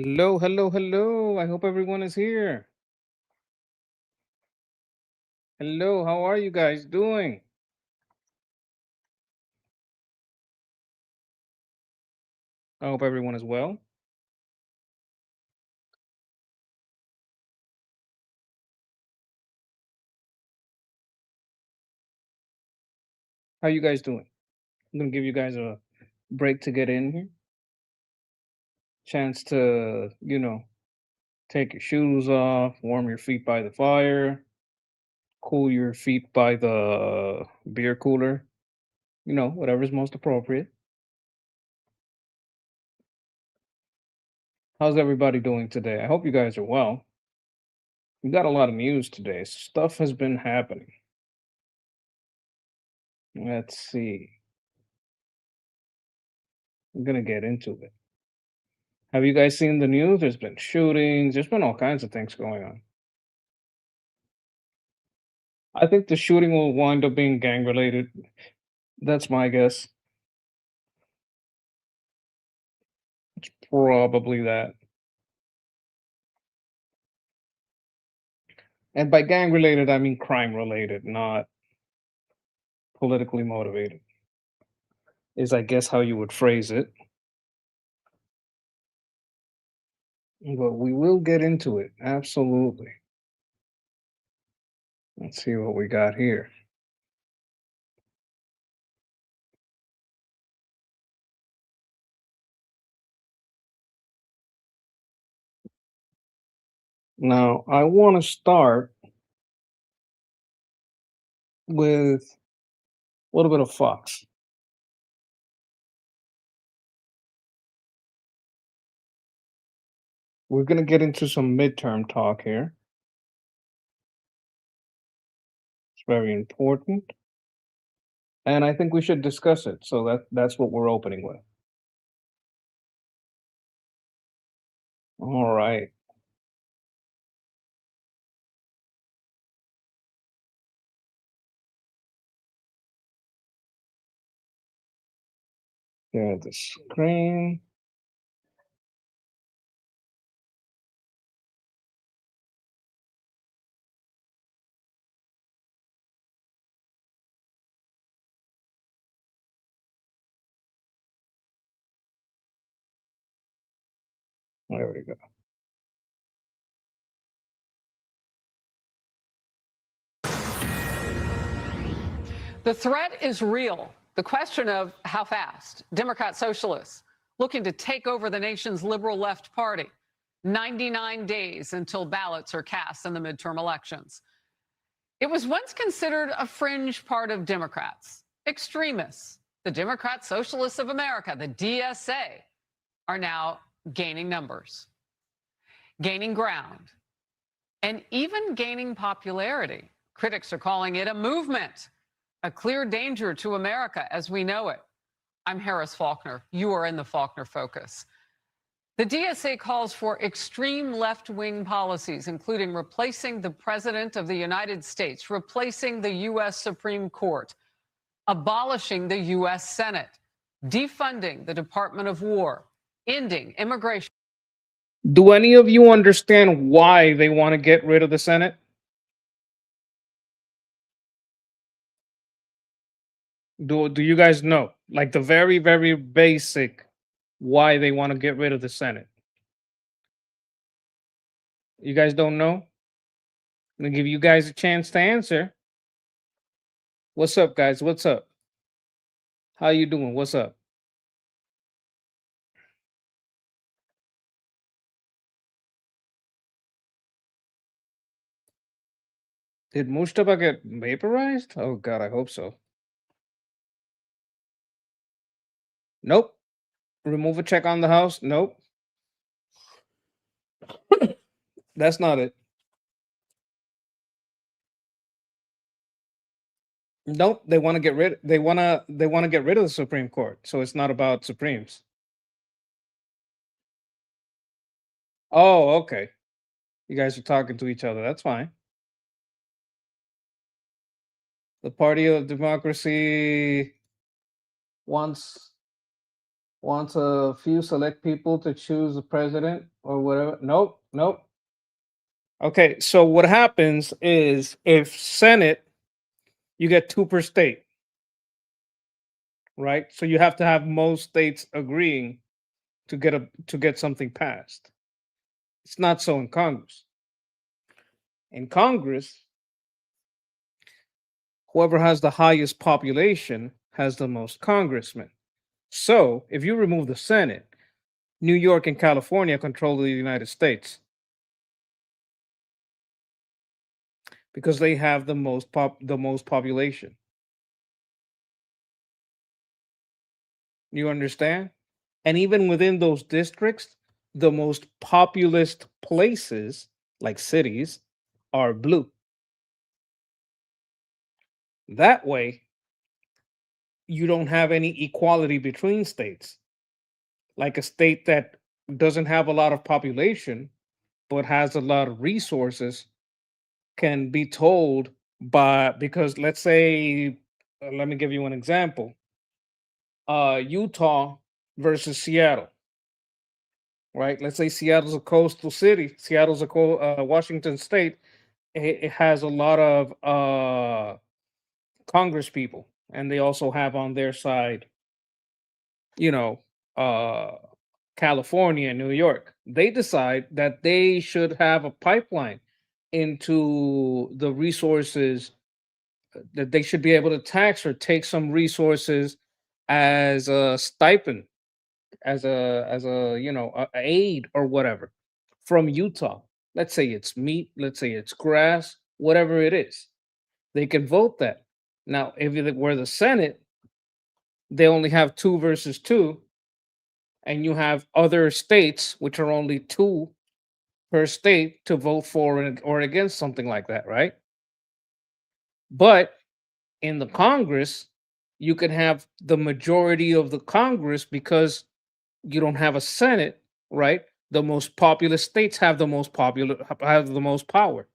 Hello, hello, hello. I hope everyone is here. Hello, how are you guys doing? I hope everyone is well. How you guys doing? I'm gonna give you guys a break to get in here. Chance to, take your shoes off, warm your feet by the fire, cool your feet by the beer cooler. Whatever's most appropriate. How's everybody doing today? I hope you guys are well. We got a lot of news today. Stuff has been happening. Let's see. I'm gonna get into it. Have you guys seen the news? There's been shootings. There's been all kinds of things going on. I think the shooting will wind up being gang related. That's my guess. Probably that. And by gang related, I mean crime related, not politically motivated, is I guess how you would phrase it. But we will get into it. Absolutely. Let's see what we got here. Now, I want to start with a little bit of Fox. We're going to get into some midterm talk here. It's very important. And I think we should discuss it. So that's what we're opening with. All right. Share the screen. There we go. The threat is real. The question of how fast. Democrat socialists looking to take over the nation's liberal left party. 99 days until ballots are cast in the midterm elections. It was once considered a fringe part of Democrats. Extremists, the Democrat Socialists of America, the DSA, are now gaining numbers, gaining ground, and even gaining popularity. Critics are calling it a movement, a clear danger to America as we know it. I'm Harris Faulkner. You are in the Faulkner Focus. The DSA calls for extreme left-wing policies, including replacing the President of the United States, replacing the U.S. Supreme Court, abolishing the U.S. Senate, defunding the Department of War, ending immigration. Do any of you understand why they want to get rid of the Senate? Do you guys know? Like the very, very basic why they want to get rid of the Senate. You guys don't know? I'm gonna give you guys a chance to answer. What's up, guys? What's up? How you doing? What's up? Did Mustafa get vaporized? Oh god, I hope so. Nope. Remove a check on the house? Nope. That's not it. Nope. They want to get rid of the Supreme Court. So it's not about Supremes. Oh, okay. You guys are talking to each other. That's fine. The Party of Democracy wants wants a few select people to choose the president or whatever. Nope, nope. Okay, so what happens is if Senate, you get two per state, right? So you have to have most states agreeing to get something passed. It's not so in Congress. In Congress, whoever has the highest population has the most congressmen. So if you remove the Senate, New York and California control the United States because they have the most population. You understand? And even within those districts, the most populous places, like cities, are blue. That way, you don't have any equality between states. Like a state that doesn't have a lot of population but has a lot of resources can be told by, because let's say, let me give you an example. Utah versus Seattle, right? Let's say Seattle's a coastal city. Seattle's a Washington State. It has a lot of Congress people, and they also have on their side, you know, uh, California and New York. They decide that they should have a pipeline into the resources, that they should be able to tax or take some resources as a stipend, as a a aid or whatever from Utah. Let's say it's meat, let's say it's grass, whatever it is. They can vote that. Now, if it were the Senate, they only have two versus two, and you have other states which are only two per state to vote for or against something like that, right? But in the Congress, you can have the majority of the Congress because you don't have a Senate, right? The most populous states have the most power,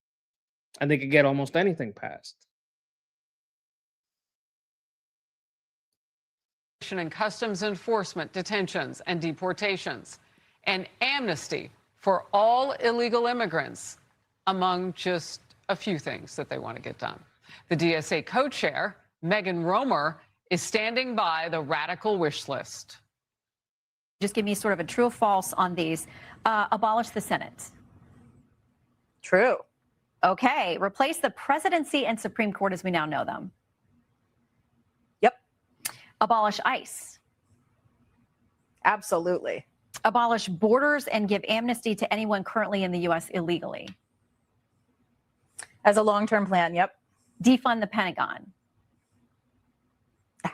and they can get almost anything passed. And customs enforcement detentions and deportations, and amnesty for all illegal immigrants, among just a few things that they want to get done. The DSA co-chair, Megan Romer, is standing by the radical wish list. Just give me sort of a true or false on these. Abolish the Senate. True. Okay. Replace the presidency and Supreme Court as we now know them. Yep. Abolish ICE. Absolutely. Abolish borders and give amnesty to anyone currently in the U.S. illegally. As a long-term plan, yep. Defund the Pentagon.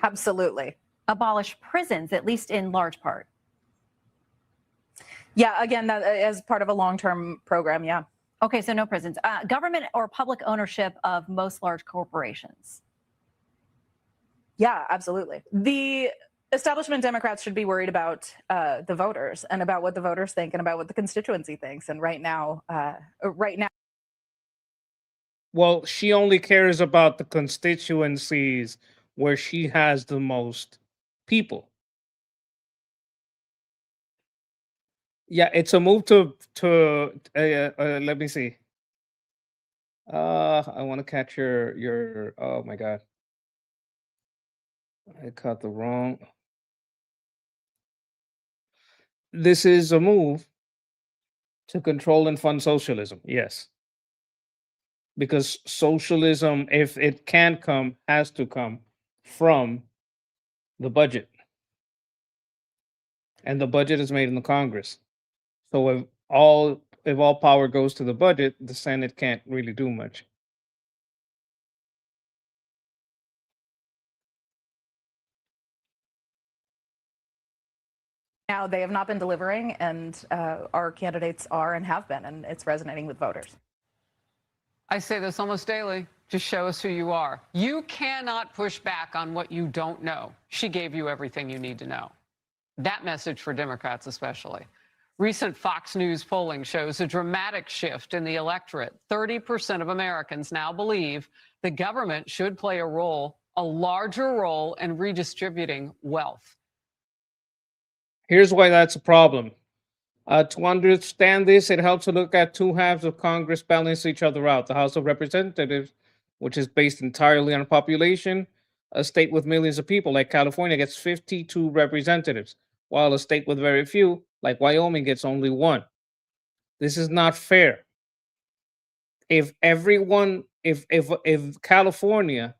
Absolutely. Abolish prisons, at least in large part. Yeah, again, that as part of a long-term program, yeah. Okay, so no prisons. Government or public ownership of most large corporations. Yeah, absolutely. The establishment Democrats should be worried about the voters and about what the voters think and about what the constituency thinks. And right now. Well, she only cares about the constituencies where she has the most people. Yeah, it's a move let me see. I want to catch your. Oh my god, I caught the wrong. This is a move to control and fund socialism. Yes, because socialism, if it can come, has to come from the budget, and the budget is made in the Congress. So if all power goes to the budget, the Senate can't really do much. Now they have not been delivering, and our candidates are and have been, and it's resonating with voters. I say this almost daily. Just show us who you are. You cannot push back on what you don't know. She gave you everything you need to know. That message for Democrats especially. Recent Fox News polling shows a dramatic shift in the electorate. 30% of Americans now believe the government should play a larger role in redistributing wealth. Here's why that's a problem. To understand this, it helps to look at two halves of Congress balance each other out. The House of Representatives, which is based entirely on population, a state with millions of people like California gets 52 representatives, while a state with very few, like Wyoming, gets only one. This is not fair. If everyone, if California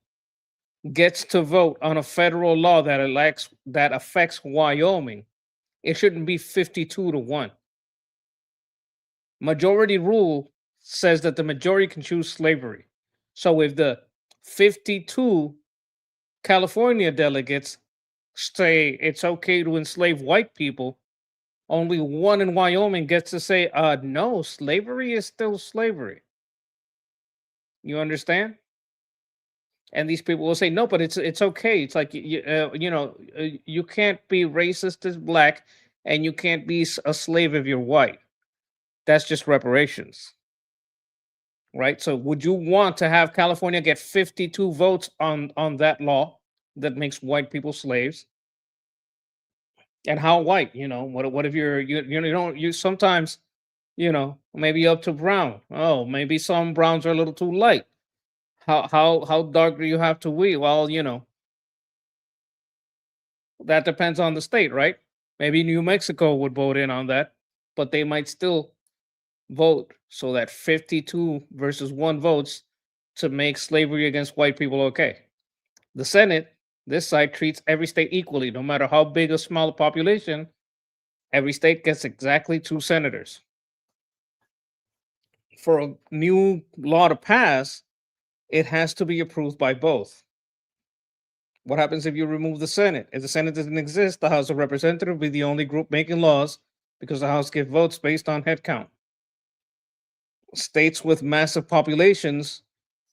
gets to vote on a federal law that affects Wyoming, it shouldn't be 52-1. Majority rule says that the majority can choose slavery. So if the 52 California delegates say it's okay to enslave white people, only one in Wyoming gets to say, no, slavery is still slavery. You understand? And these people will say, no, but it's okay. It's like, you can't be racist as black and you can't be a slave if you're white. That's just reparations, right? So would you want to have California get 52 votes on that law that makes white people slaves? And how white? What if you sometimes, maybe up to brown. Oh, maybe some browns are a little too light. How dark do you have to be? Well, that depends on the state, right? Maybe New Mexico would vote in on that, but they might still vote so that 52 versus 1 votes to make slavery against white people okay. The Senate, this side, treats every state equally, no matter how big or small a population. Every state gets exactly 2 senators. For a new law to pass, it has to be approved by both. What happens if you remove the Senate? If the Senate doesn't exist, the House of Representatives will be the only group making laws because the House gives votes based on head count. States with massive populations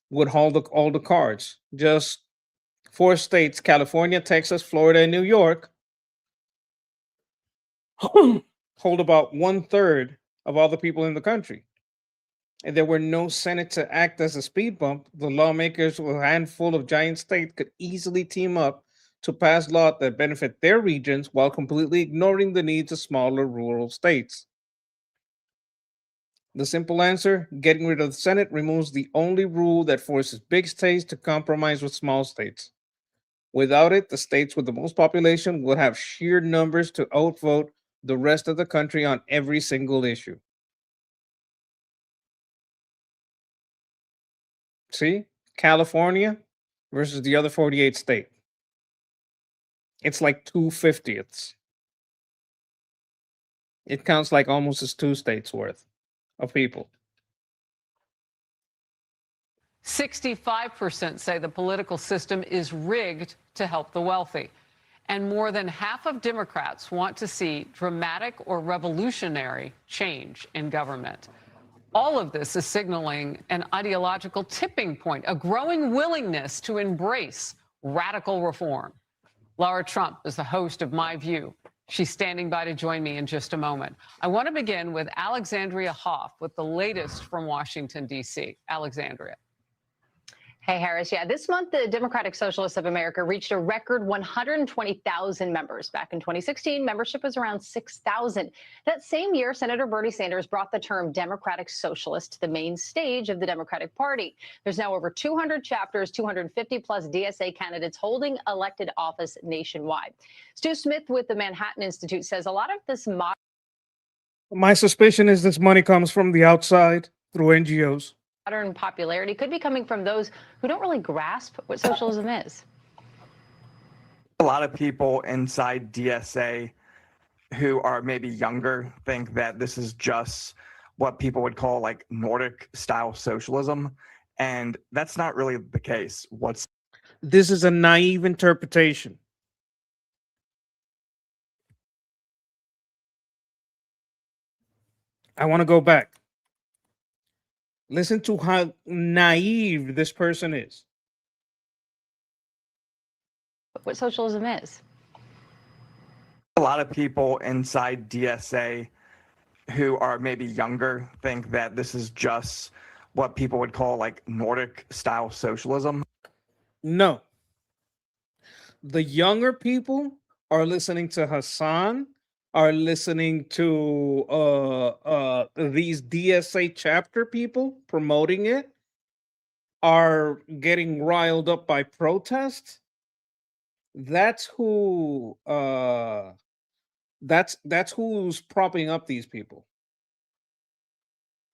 would hold all the cards. Just 4 states, California, Texas, Florida, and New York, hold about 1/3 of all the people in the country. If there were no Senate to act as a speed bump, the lawmakers with a handful of giant states could easily team up to pass laws that benefit their regions while completely ignoring the needs of smaller rural states. The simple answer, getting rid of the Senate removes the only rule that forces big states to compromise with small states. Without it, the states with the most population would have sheer numbers to outvote the rest of the country on every single issue. See, California versus the other 48 states. It's like 2/50. It counts like almost as 2 states worth of people. 65% say the political system is rigged to help the wealthy. And more than half of Democrats want to see dramatic or revolutionary change in government. All of this is signaling an ideological tipping point, a growing willingness to embrace radical reform. Lara Trump is the host of My View. She's standing by to join me in just a moment. I want to begin with Alexandria Hoff with the latest from Washington, D.C. Alexandria. Hey, Harris. Yeah, this month, the Democratic Socialists of America reached a record 120,000 members. Back in 2016, membership was around 6,000. That same year, Senator Bernie Sanders brought the term Democratic Socialist to the main stage of the Democratic Party. There's now over 200 chapters, 250 plus DSA candidates holding elected office nationwide. Stu Smith with the Manhattan Institute says a lot of this My suspicion is this money comes from the outside through NGOs. modern popularity could be coming from those who don't really grasp what socialism is. A lot of people inside DSA who are maybe younger think that this is just what people would call like Nordic style socialism. And that's not really the case. This is a naive interpretation. I want to go back. Listen to how naive this person is. What socialism is. A lot of people inside DSA who are maybe younger think that this is just what people would call like Nordic style socialism. No. The younger people are listening to Hassan, are listening to these DSA chapter people promoting it, are getting riled up by protests, that's who that's who's propping up these people.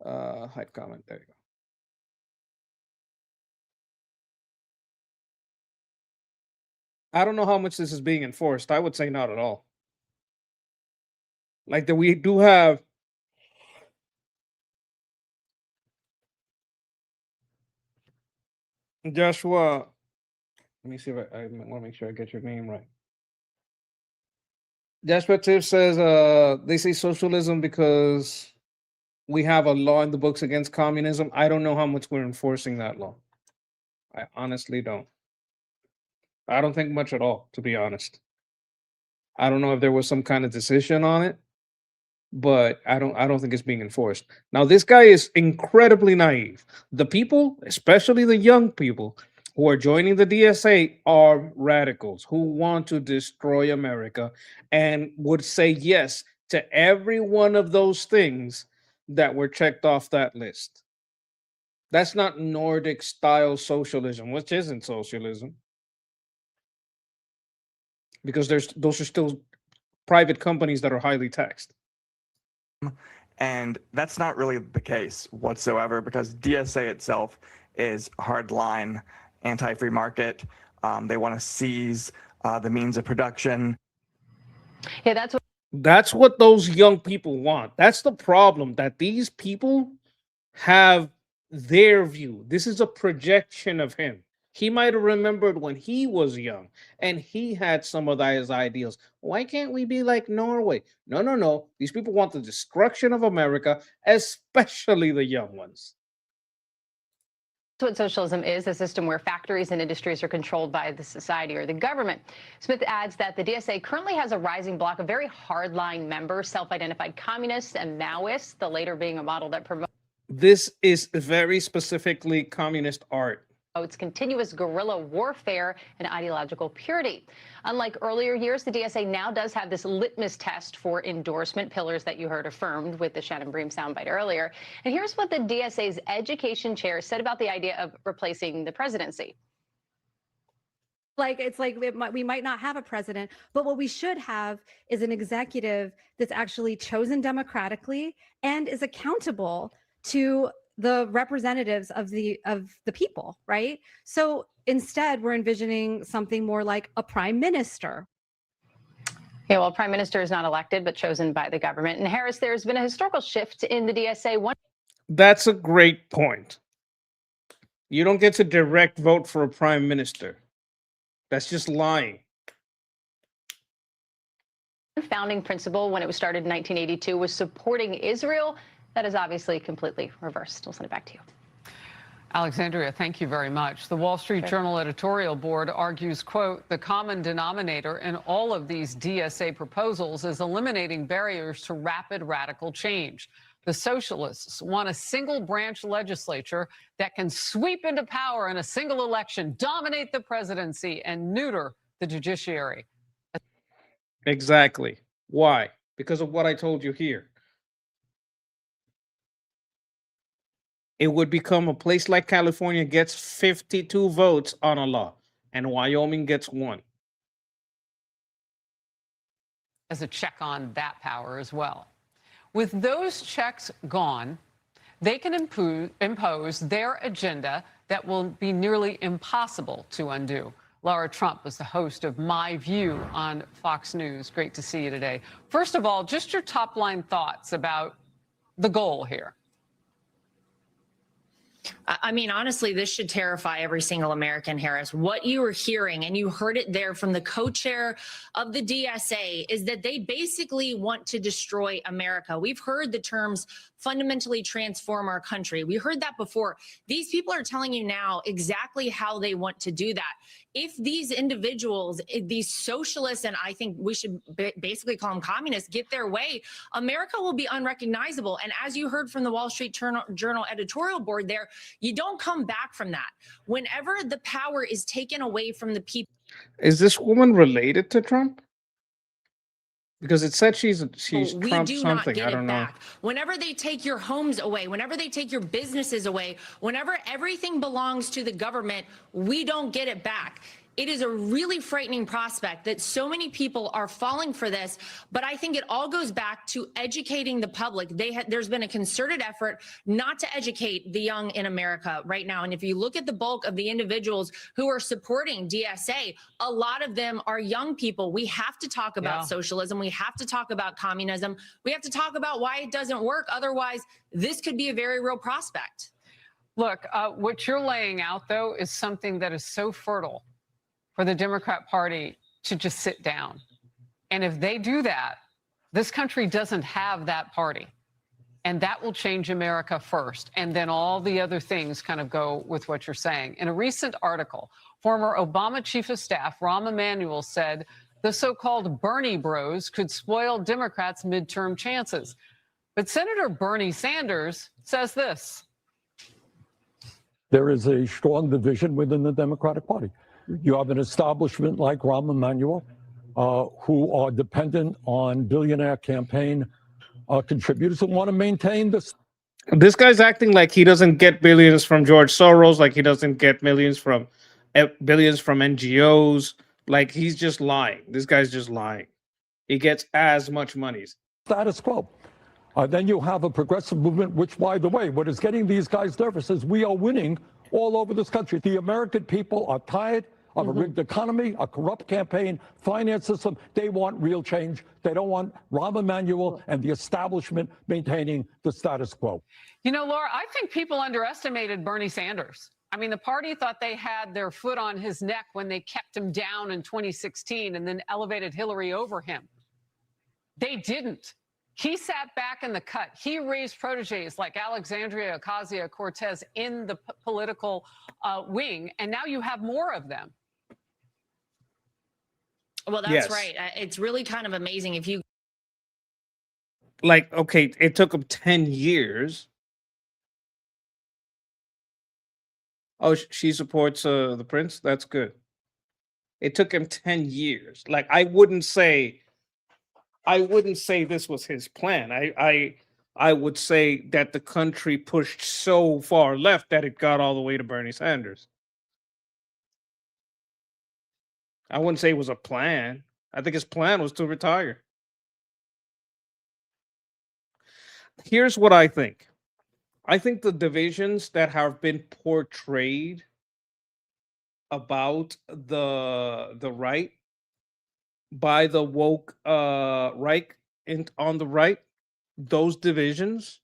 Hide comment, there you go. I don't know how much this is being enforced. I would say not at all. Like that we do have Joshua. Let me see if I want to make sure I get your name right. Joshua Tiff says they say socialism because we have a law in the books against communism. I don't know how much we're enforcing that law. I honestly don't. I don't think much at all, to be honest. I don't know if there was some kind of decision on it, but I don't think it's being enforced. Now, this guy is incredibly naive. The people, especially the young people who are joining the DSA, are radicals who want to destroy America and would say yes to every one of those things that were checked off that list. That's not Nordic style socialism, which isn't socialism. Because those are still private companies that are highly taxed. And that's not really the case whatsoever, because DSA itself is hardline anti-free market. They want to seize the means of production. Yeah, That's what those young people want. That's the problem, that these people have their view. This is a projection of him. He might have remembered when he was young and he had some of his ideals. Why can't we be like Norway? No. These people want the destruction of America, especially the young ones. That's what socialism is, a system where factories and industries are controlled by the society or the government. Smith adds that the DSA currently has a rising block of very hardline members, self-identified communists and Maoists, the later being a model that promotes This is very specifically communist art. It's continuous guerrilla warfare and ideological purity. Unlike earlier years, the DSA now does have this litmus test for endorsement pillars that you heard affirmed with the Shannon Bream soundbite earlier. And here's what the DSA's education chair said about the idea of replacing the presidency. We might not have a president, but what we should have is an executive that's actually chosen democratically and is accountable to the representatives of the people, right? So instead, we're envisioning something more like a prime minister. Yeah, well, prime minister is not elected, but chosen by the government. And Harris, there's been a historical shift in the DSA. That's a great point. You don't get to direct vote for a prime minister. That's just lying. Founding principle when it was started in 1982 was supporting Israel. That is obviously completely reversed. We'll send it back to you. Alexandria, thank you very much. The Wall Street Journal editorial board argues, quote, the common denominator in all of these DSA proposals is eliminating barriers to rapid radical change. The socialists want a single branch legislature that can sweep into power in a single election, dominate the presidency, and neuter the judiciary. Exactly. Why? Because of what I told you here. It would become a place like California gets 52 votes on a law, and Wyoming gets 1. As a check on that power as well. With those checks gone, they can impose their agenda that will be nearly impossible to undo. Lara Trump was the host of My View on Fox News. Great to see you today. First of all, just your top line thoughts about the goal here. I mean, honestly, this should terrify every single American, Harris. What you are hearing, and you heard it there from the co-chair of the DSA, is that they basically want to destroy America. We've heard the terms fundamentally transform our country. We heard that before. These people are telling you now exactly how they want to do that. If these individuals, these socialists, and I think we should basically call them communists, get their way, America will be unrecognizable. And as you heard from the Wall Street Journal editorial board there, you don't come back from that. Whenever the power is taken away from the people. Is this woman related to Trump? Because it said she's we Trump do something. not get I it don't know. back. Whenever they take your homes away, whenever they take your businesses away, whenever everything belongs to the government, we don't get it back. It is a really frightening prospect that so many people are falling for this, but I think it all goes back to educating the public. There's been a concerted effort not to educate the young in America right now. And if you look at the bulk of the individuals who are supporting DSA, a lot of them are young people. We have to talk about socialism. We have to talk about communism. We have to talk about why it doesn't work. Otherwise, this could be a very real prospect. Look, what you're laying out, though, is something that is so fertile for the Democrat Party to just sit down. And if they do that, this country doesn't have that party. And that will change America first. And then all the other things kind of go with what you're saying. In a recent article, former Obama chief of staff Rahm Emanuel said the so-called Bernie bros could spoil Democrats' midterm chances. But Senator Bernie Sanders says this. There is a strong division within the Democratic Party. You have an establishment like Rahm Emanuel, who are dependent on billionaire campaign contributors and want to maintain this. This guy's acting like he doesn't get billions from George Soros, like he doesn't get billions from NGOs. Like he's just lying. This guy's just lying. He gets as much money. Status quo. Then you have a progressive movement, which, by the way, what is getting these guys nervous is we are winning all over this country. The American people are tired of a rigged economy, a corrupt campaign, finance system. They want real change. They don't want Rahm Emanuel and the establishment maintaining the status quo. You know, Laura, I think people underestimated Bernie Sanders. I mean, the party thought they had their foot on his neck when they kept him down in 2016 and then elevated Hillary over him. They didn't. He sat back in the cut. He raised proteges like Alexandria Ocasio-Cortez in the political wing, and now you have more of them. Well, that's right. It's really kind of amazing if you. Like, okay, it took him 10 years. Oh, she supports the prince? That's good. It took him 10 years. Like, I wouldn't say this was his plan. I would say that the country pushed so far left that it got all the way to Bernie Sanders. I wouldn't say it was a plan. I think his plan was to retire. Here's what I think. I think the divisions that have been portrayed about the right by the woke right on the right, those divisions,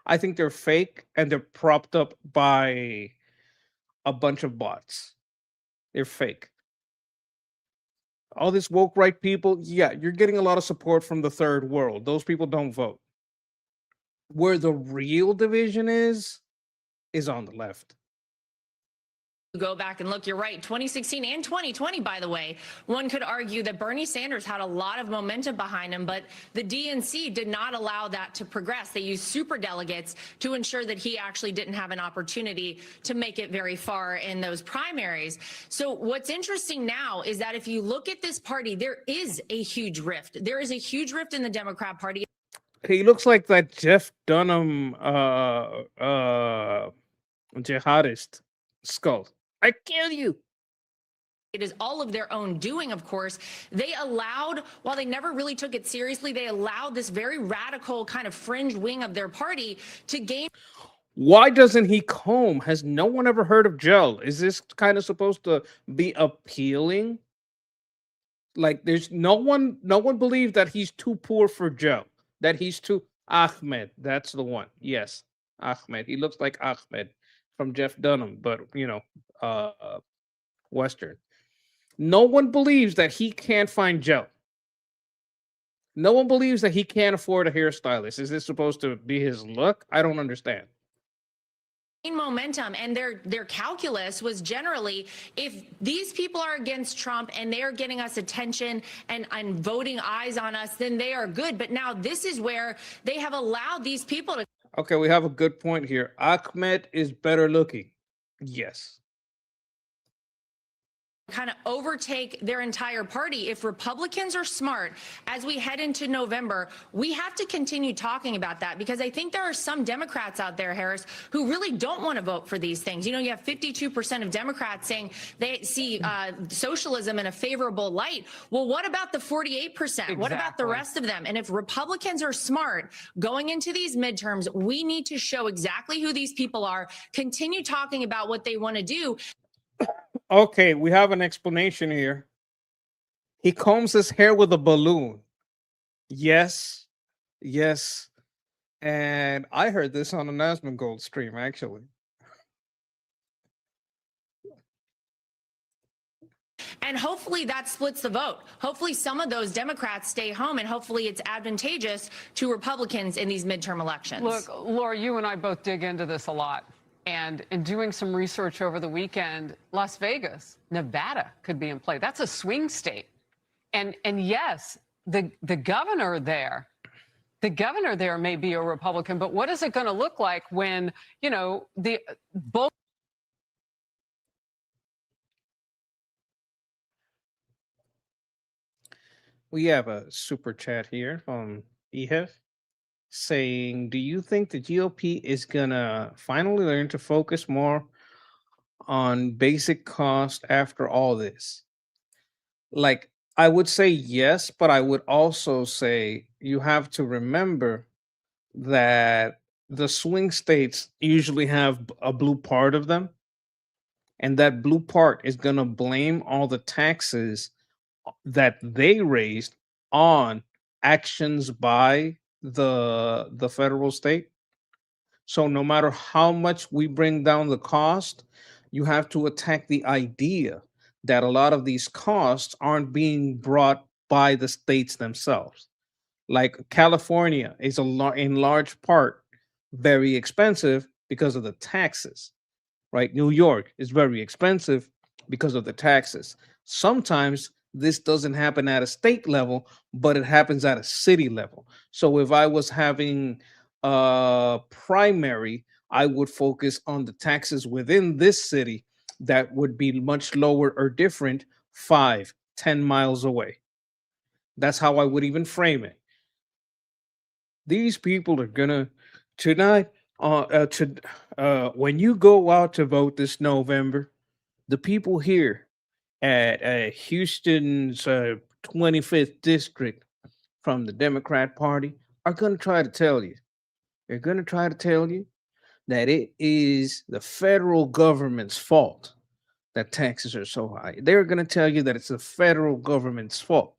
I think they're fake and they're propped up by a bunch of bots. They're fake. All this woke right people, yeah, you're getting a lot of support from the third world. Those people don't vote. Where the real division is on the left. Go back and look, you're right. 2016 and 2020, by the way, one could argue that Bernie Sanders had a lot of momentum behind him, but the DNC did not allow that to progress. They used superdelegates to ensure that he actually didn't have an opportunity to make it very far in those primaries. So what's interesting now is that if you look at this party, there is a huge rift. There is a huge rift in the Democrat Party. He looks like that Jeff Dunham jihadist skull. I kill you. It is all of their own doing, of course. They allowed, while they never really took it seriously, they allowed this very radical kind of fringe wing of their party to gain. Why doesn't he comb? Has no one ever heard of gel? Is this kind of supposed to be appealing? Like there's no one believed that he's too poor for gel. That he's too Ahmed. That's the one. Yes, Ahmed. He looks like Ahmed from Jeff Dunham, but Western. No one believes that he can't find gel. No one believes that he can't afford a hairstylist. Is this supposed to be his look? I don't understand. Momentum, and their calculus was generally, if these people are against Trump and they are getting us attention and voting eyes on us, then they are good. But now this is where they have allowed these people to. Okay, we have a good point here. Ahmed is better looking. Yes. kind of overtake their entire party. If Republicans are smart as we head into November, we have to continue talking about that, because I think there are some Democrats out there, Harris, who really don't want to vote for these things. You know, you have 52% of Democrats saying they see socialism in a favorable light. Well, what about the 48%? Exactly. What about the rest of them? And if Republicans are smart going into these midterms, we need to show exactly who these people are, continue talking about what they want to do. Okay, we have an explanation here. He combs his hair with a balloon. Yes, yes. And I heard this on the Nasman Gold stream, actually. And hopefully that splits the vote. Hopefully some of those Democrats stay home, and hopefully it's advantageous to Republicans in these midterm elections. Look, Laura, you and I both dig into this a lot. And in doing some research over the weekend, Las Vegas, Nevada could be in play. That's a swing state. And yes, the governor there may be a Republican, but what is it going to look like when, you know, both? We have a super chat here from EHF saying, do you think the GOP is gonna finally learn to focus more on basic cost after all this? Like, I would say yes, but I would also say you have to remember that the swing states usually have a blue part of them, and that blue part is gonna blame all the taxes that they raised on actions by the federal state. So no matter how much we bring down the cost, you have to attack the idea that a lot of these costs aren't being brought by the states themselves. Like California is in large part very expensive because of the taxes, right? New York is very expensive because of the taxes. Sometimes this doesn't happen at a state level, but it happens at a city level. So if I was having a primary, I would focus on the taxes within this city that would be much lower or different 5, 10 miles away. That's how I would even frame it. These people are gonna tonight when you go out to vote this November, the people here at Houston's 25th district from the Democrat Party are going to try to tell you. They're going to try to tell you that it is the federal government's fault that taxes are so high. They're going to tell you that it's the federal government's fault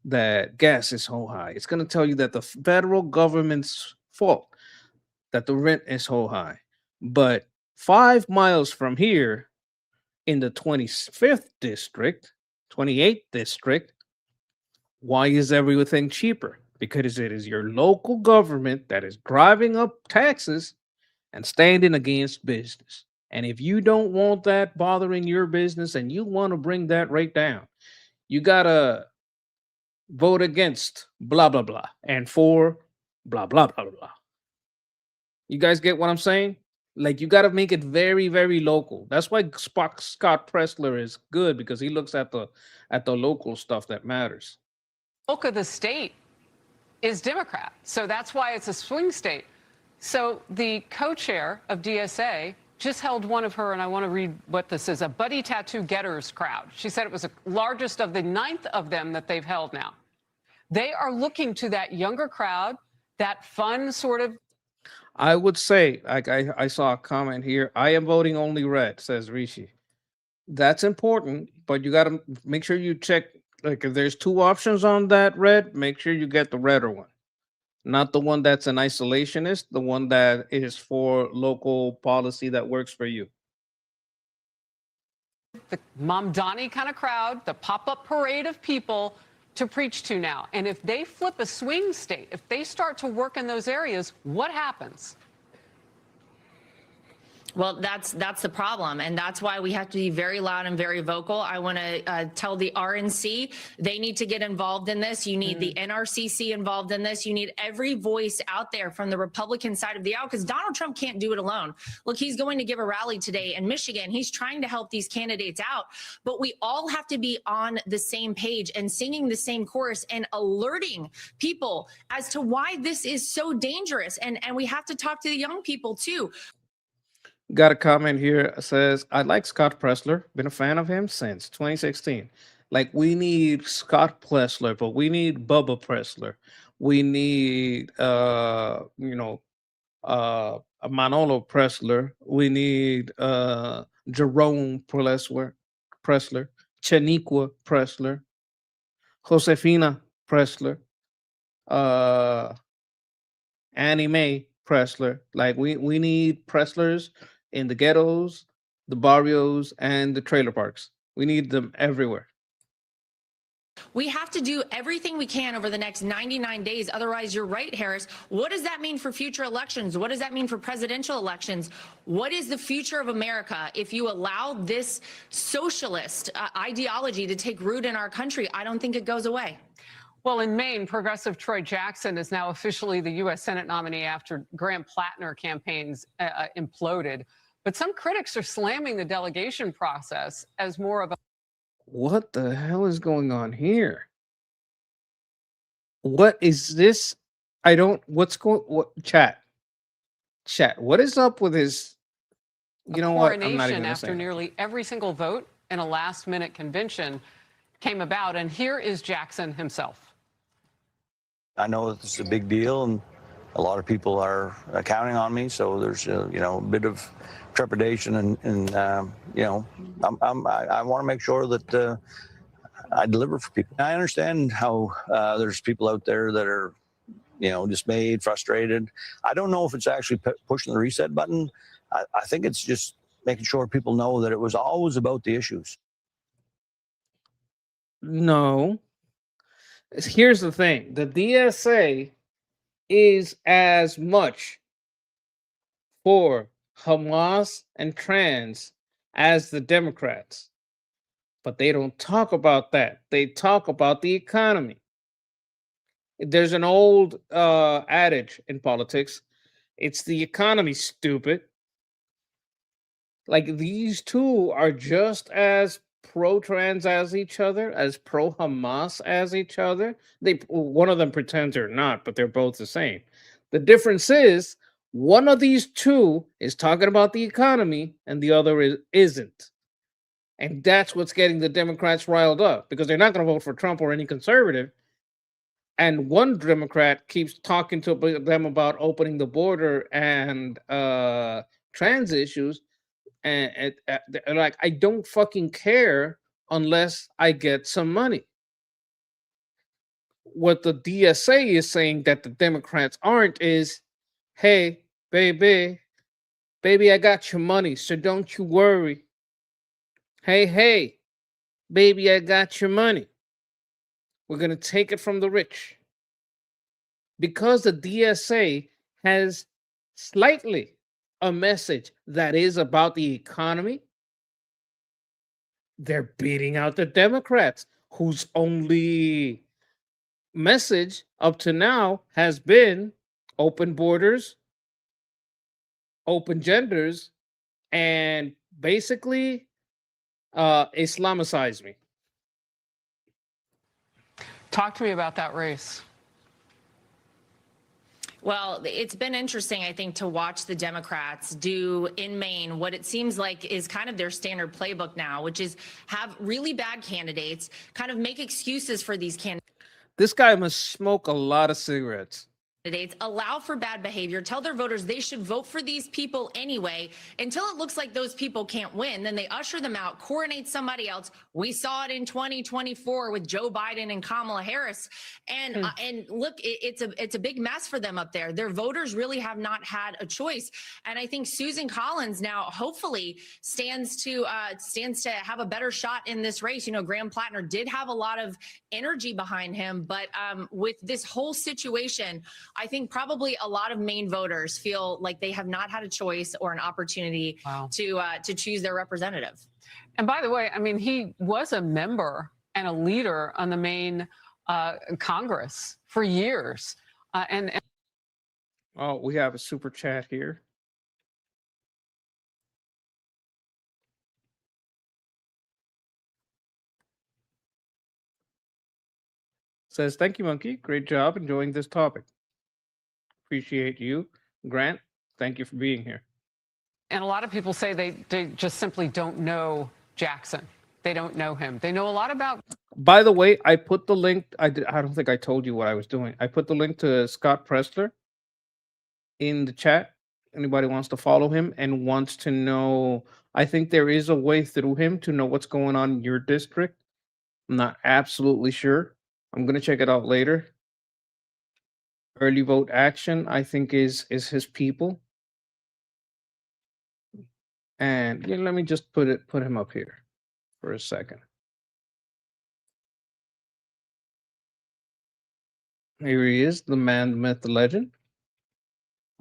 that gas is so high. It's going to tell you that the federal government's fault that the rent is so high. But 5 miles from here, in the 25th district, 28th district, why is everything cheaper? Because it is your local government that is driving up taxes and standing against business. And if you don't want that bothering your business and you want to bring that rate down, you got to vote against blah, blah, blah, and for blah, blah, blah, blah. You guys get what I'm saying? Like, you got to make it very, very local. That's why Scott Presler is good, because he looks at the local stuff that matters. Bulk of the state is Democrat, so that's why it's a swing state. So the co-chair of DSA just held one of her, and I want to read what this is, a Buddy Tattoo Getters crowd. She said it was the largest of the 9th of them that they've held now. They are looking to that younger crowd, that fun sort of. I would say, like I saw a comment here, I am voting only red, says Rishi. That's important, but you got to make sure you check, like, if there's 2 options on that red, make sure you get the redder one. Not the one that's an isolationist, the one that is for local policy that works for you. The Mamdani kind of crowd, the pop-up parade of people to preach to now. And if they flip a swing state, if they start to work in those areas, what happens? Well, that's the problem, and that's why we have to be very loud and very vocal. I want to tell the RNC they need to get involved in this. You need the NRCC involved in this. You need every voice out there from the Republican side of the aisle, because Donald Trump can't do it alone. Look, he's going to give a rally today in Michigan. He's trying to help these candidates out, but we all have to be on the same page and singing the same chorus and alerting people as to why this is so dangerous. And we have to talk to the young people too. Got a comment here says, I like Scott Presler, been a fan of him since 2016. Like, we need Scott Presler, but we need Bubba Presler. We need a Manolo Presler. We need Jerome Presler, Chaniqua Presler, Josefina Presler, Annie Mae Presler. Like, we need Preslers in the ghettos, the barrios, and the trailer parks. We need them everywhere. We have to do everything we can over the next 99 days. Otherwise, you're right, Harris. What does that mean for future elections? What does that mean for presidential elections? What is the future of America if you allow this socialist ideology to take root in our country? I don't think it goes away. Well, in Maine, progressive Troy Jackson is now officially the U.S. Senate nominee after Graham Plattner campaigns imploded. But some critics are slamming the delegation process as more of a... What the hell is going on here? What is this? Chat, what is up with his, you know what? I'm not even coronation gonna after say it. nearly every single vote in a last-minute convention came about. And here is Jackson himself. I know that this is a big deal, and a lot of people are counting on me. So there's a bit of trepidation, and I want to make sure that I deliver for people. I understand how there's people out there that are dismayed, frustrated. I don't know if it's actually pushing the reset button. I think it's just making sure people know that it was always about the issues. No. Here's the thing. The DSA is as much for Hamas and trans as the Democrats. But they don't talk about that. They talk about the economy. There's an old adage in politics. It's the economy, stupid. Like, these two are just as pro-trans as each other, as pro-Hamas as each other. One of them pretends they're not, but they're both the same. The difference is one of these two is talking about the economy and the other isn't. And that's what's getting the Democrats riled up, because they're not going to vote for Trump or any conservative. And one Democrat keeps talking to them about opening the border and trans issues. And they're like, I don't fucking care unless I get some money. What the DSA is saying that the Democrats aren't is, hey, baby, I got your money, so don't you worry. Hey, baby, I got your money. We're going to take it from the rich. Because the DSA has slightly a message that is about the economy, they're beating out the Democrats, whose only message up to now has been open borders, open genders, and basically Islamicize me. Talk to me about that race. Well, it's been interesting, I think, to watch the Democrats do in Maine what it seems like is kind of their standard playbook now, which is have really bad candidates, kind of make excuses for these candidates. This guy must smoke a lot of cigarettes. Allow for bad behavior, tell their voters they should vote for these people anyway, until it looks like those people can't win. Then they usher them out, coronate somebody else. We saw it in 2024 with Joe Biden and Kamala Harris. And look, it's a big mess for them up there. Their voters really have not had a choice. And I think Susan Collins now hopefully stands to have a better shot in this race. Graham Plattner did have a lot of energy behind him, but with this whole situation I think probably a lot of Maine voters feel like they have not had a choice or an opportunity to choose their representative. And by the way, I mean, he was a member and a leader on the Maine Congress for years. Oh, we have a super chat here. Says, thank you, Monkey. Great job enjoying this topic. Appreciate you. Grant, thank you for being here. And a lot of people say they just simply don't know Jackson. They don't know him. They know a lot about. By the way, I put the link. I don't think I told you what I was doing. I put the link to Scott Pressler in the chat. Anybody wants to follow him and wants to know, I think there is a way through him to know what's going on in your district. I'm not absolutely sure. I'm gonna check it out later. Early Vote Action, I think, is his people. And yeah, let me just put him up here for a second. Here he is, the man, the myth, the legend.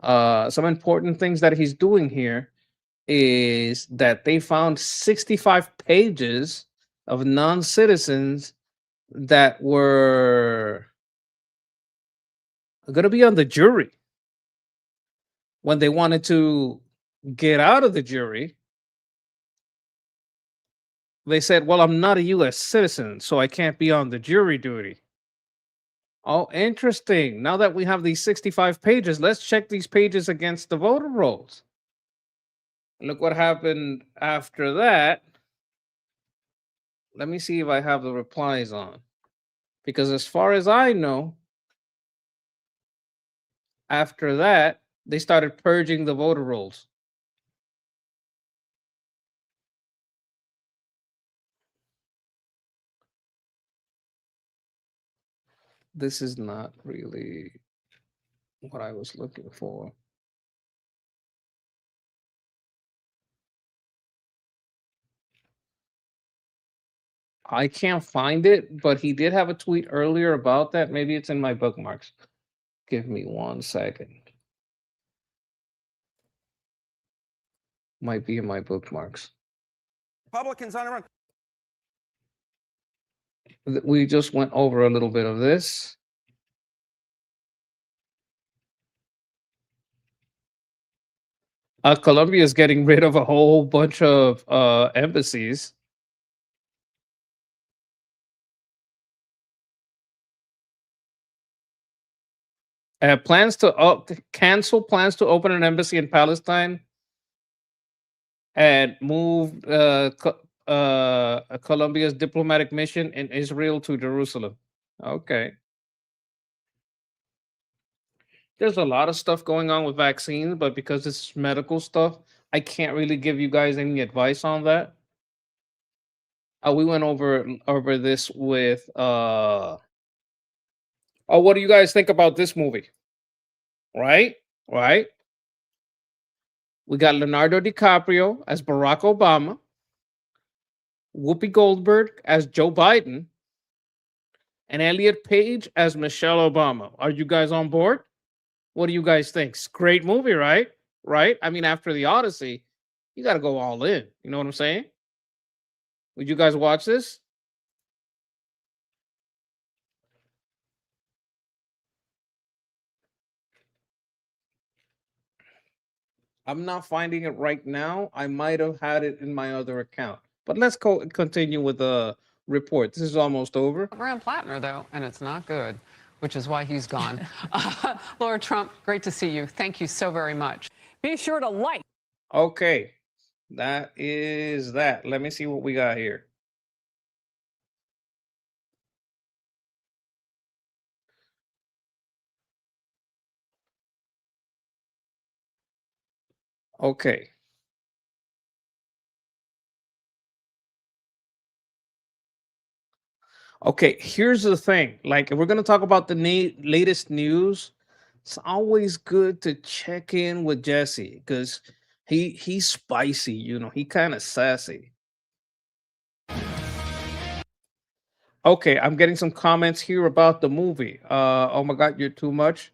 Some important things that he's doing here is that they found 65 pages of non-citizens that were going to be on the jury. When they wanted to get out of the jury, they said, well, I'm not a U.S. citizen, so I can't be on the jury duty. Oh, interesting. Now that we have these 65 pages, let's check these pages against the voter rolls. Look what happened after that. Let me see if I have the replies on. Because as far as I know, after that, they started purging the voter rolls. This is not really what I was looking for. I can't find it, but he did have a tweet earlier about that. Maybe it's in my bookmarks. Give me 1 second. Might be in my bookmarks. Republicans on a run. We just went over a little bit of this. Colombia is getting rid of a whole bunch of embassies. Plans to cancel plans to open an embassy in Palestine and move Colombia's diplomatic mission in Israel to Jerusalem. Okay. There's a lot of stuff going on with vaccines, but because it's medical stuff, I can't really give you guys any advice on that. We went over this with what do you guys think about this movie? Right? We got Leonardo DiCaprio as Barack Obama, Whoopi Goldberg as Joe Biden, and Elliot Page as Michelle Obama. Are you guys on board? What do you guys think? It's a great movie, right? I mean, after the Odyssey, you got to go all in. You know what I'm saying? Would you guys watch this? I'm not finding it right now. I might have had it in my other account. But let's continue with the report. This is almost over. Graham Plattner, though, and it's not good, which is why he's gone. Laura Trump, great to see you. Thank you so very much. Be sure to like. Okay, that is that. Let me see what we got here. Okay. Okay, here's the thing. Like, if we're going to talk about the latest news, it's always good to check in with Jesse because he's spicy, you know, he kind of sassy. Okay, I'm getting some comments here about the movie. Oh my God, you're too much.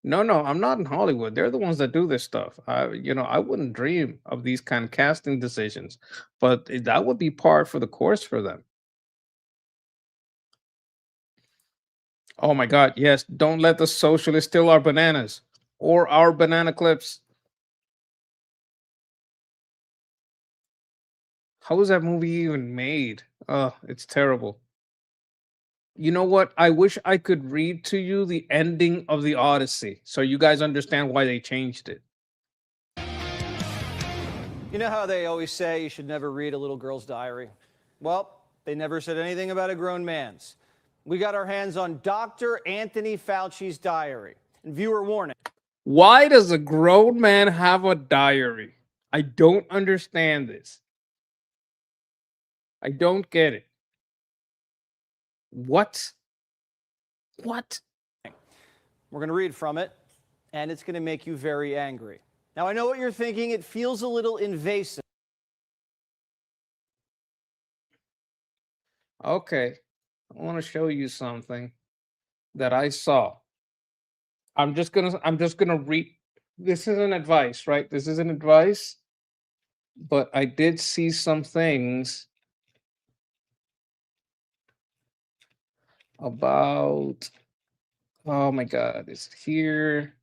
No, no, I'm not in Hollywood. They're the ones that do this stuff. I wouldn't dream of these kind of casting decisions, but that would be par for the course for them. Oh my God, yes. Don't let the socialists steal our bananas or our banana clips. How was that movie even made? Oh, it's terrible. You know what? I wish I could read to you the ending of the Odyssey so you guys understand why they changed it. You know how they always say you should never read a little girl's diary? Well, they never said anything about a grown man's. We got our hands on Dr. Anthony Fauci's diary. And viewer warning. Why does a grown man have a diary? I don't understand this. I don't get it. What? What? We're going to read from it, and it's going to make you very angry. Now, I know what you're thinking. It feels a little invasive. Okay. I want to show you something that I saw. I'm just gonna read. This isn't advice, right? This isn't advice, but I did see some things about. Oh my God, it's here.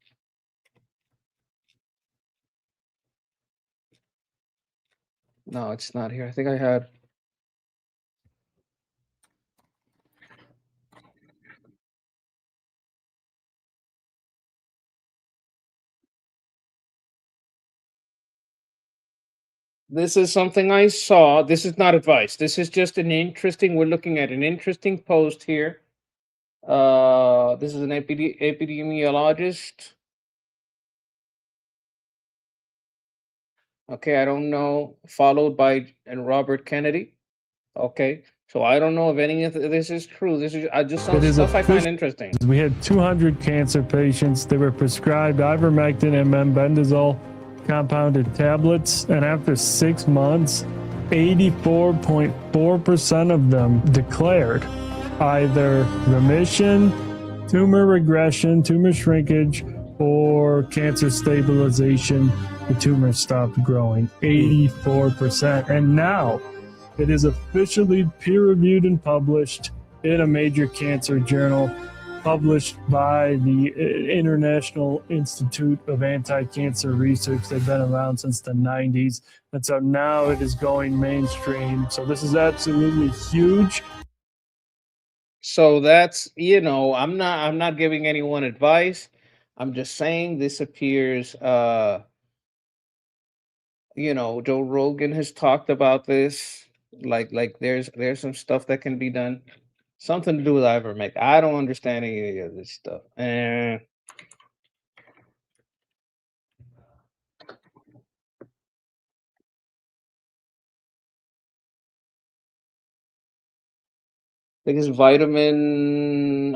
No, it's not here. I think I had. This is something I saw. This is not advice. This is just an interesting. We're looking at an interesting post here. This is an epidemiologist. Okay, I don't know. Followed by Robert Kennedy. Okay, so I don't know if any of this is true. This is just some stuff I find interesting. We had 200 cancer patients. They were prescribed ivermectin and mebendazole compounded tablets, and after 6 months, 84.4% of them declared either remission, tumor regression, tumor shrinkage, or cancer stabilization. The tumor stopped growing. 84%. And now it is officially peer-reviewed and published in a major cancer journal, published by the International Institute of Anti-Cancer Research. They've been around since the 90s. And so now it is going mainstream. So this is absolutely huge. So that's, I'm not giving anyone advice. I'm just saying this appears Joe Rogan has talked about this. Like there's some stuff that can be done. Something to do with ivermectin. I don't understand any of this stuff. And I think it's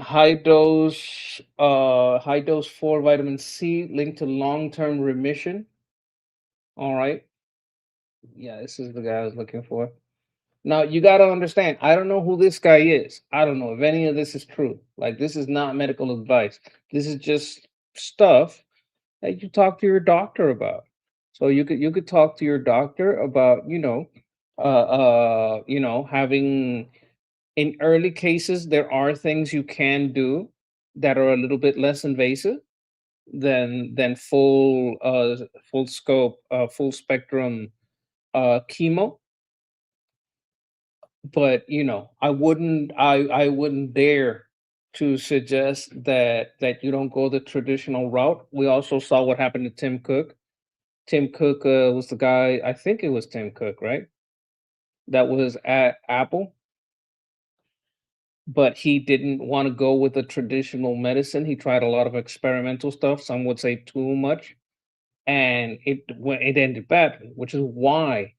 high dose 4 vitamin C linked to long-term remission. All right. Yeah, this is the guy I was looking for. Now you got to understand, I don't know who this guy is. I don't know if any of this is true. Like, this is not medical advice. This is just stuff that you talk to your doctor about. So you could talk to your doctor about, having, in early cases, there are things you can do that are a little bit less invasive than full scope, full spectrum chemo. But I wouldn't dare to suggest that you don't go the traditional route. We also saw what happened to Tim Cook. Tim Cook was the guy, I think it was Tim Cook, right? That was at Apple, but he didn't want to go with the traditional medicine. He tried a lot of experimental stuff. Some would say too much, and it ended badly, which is why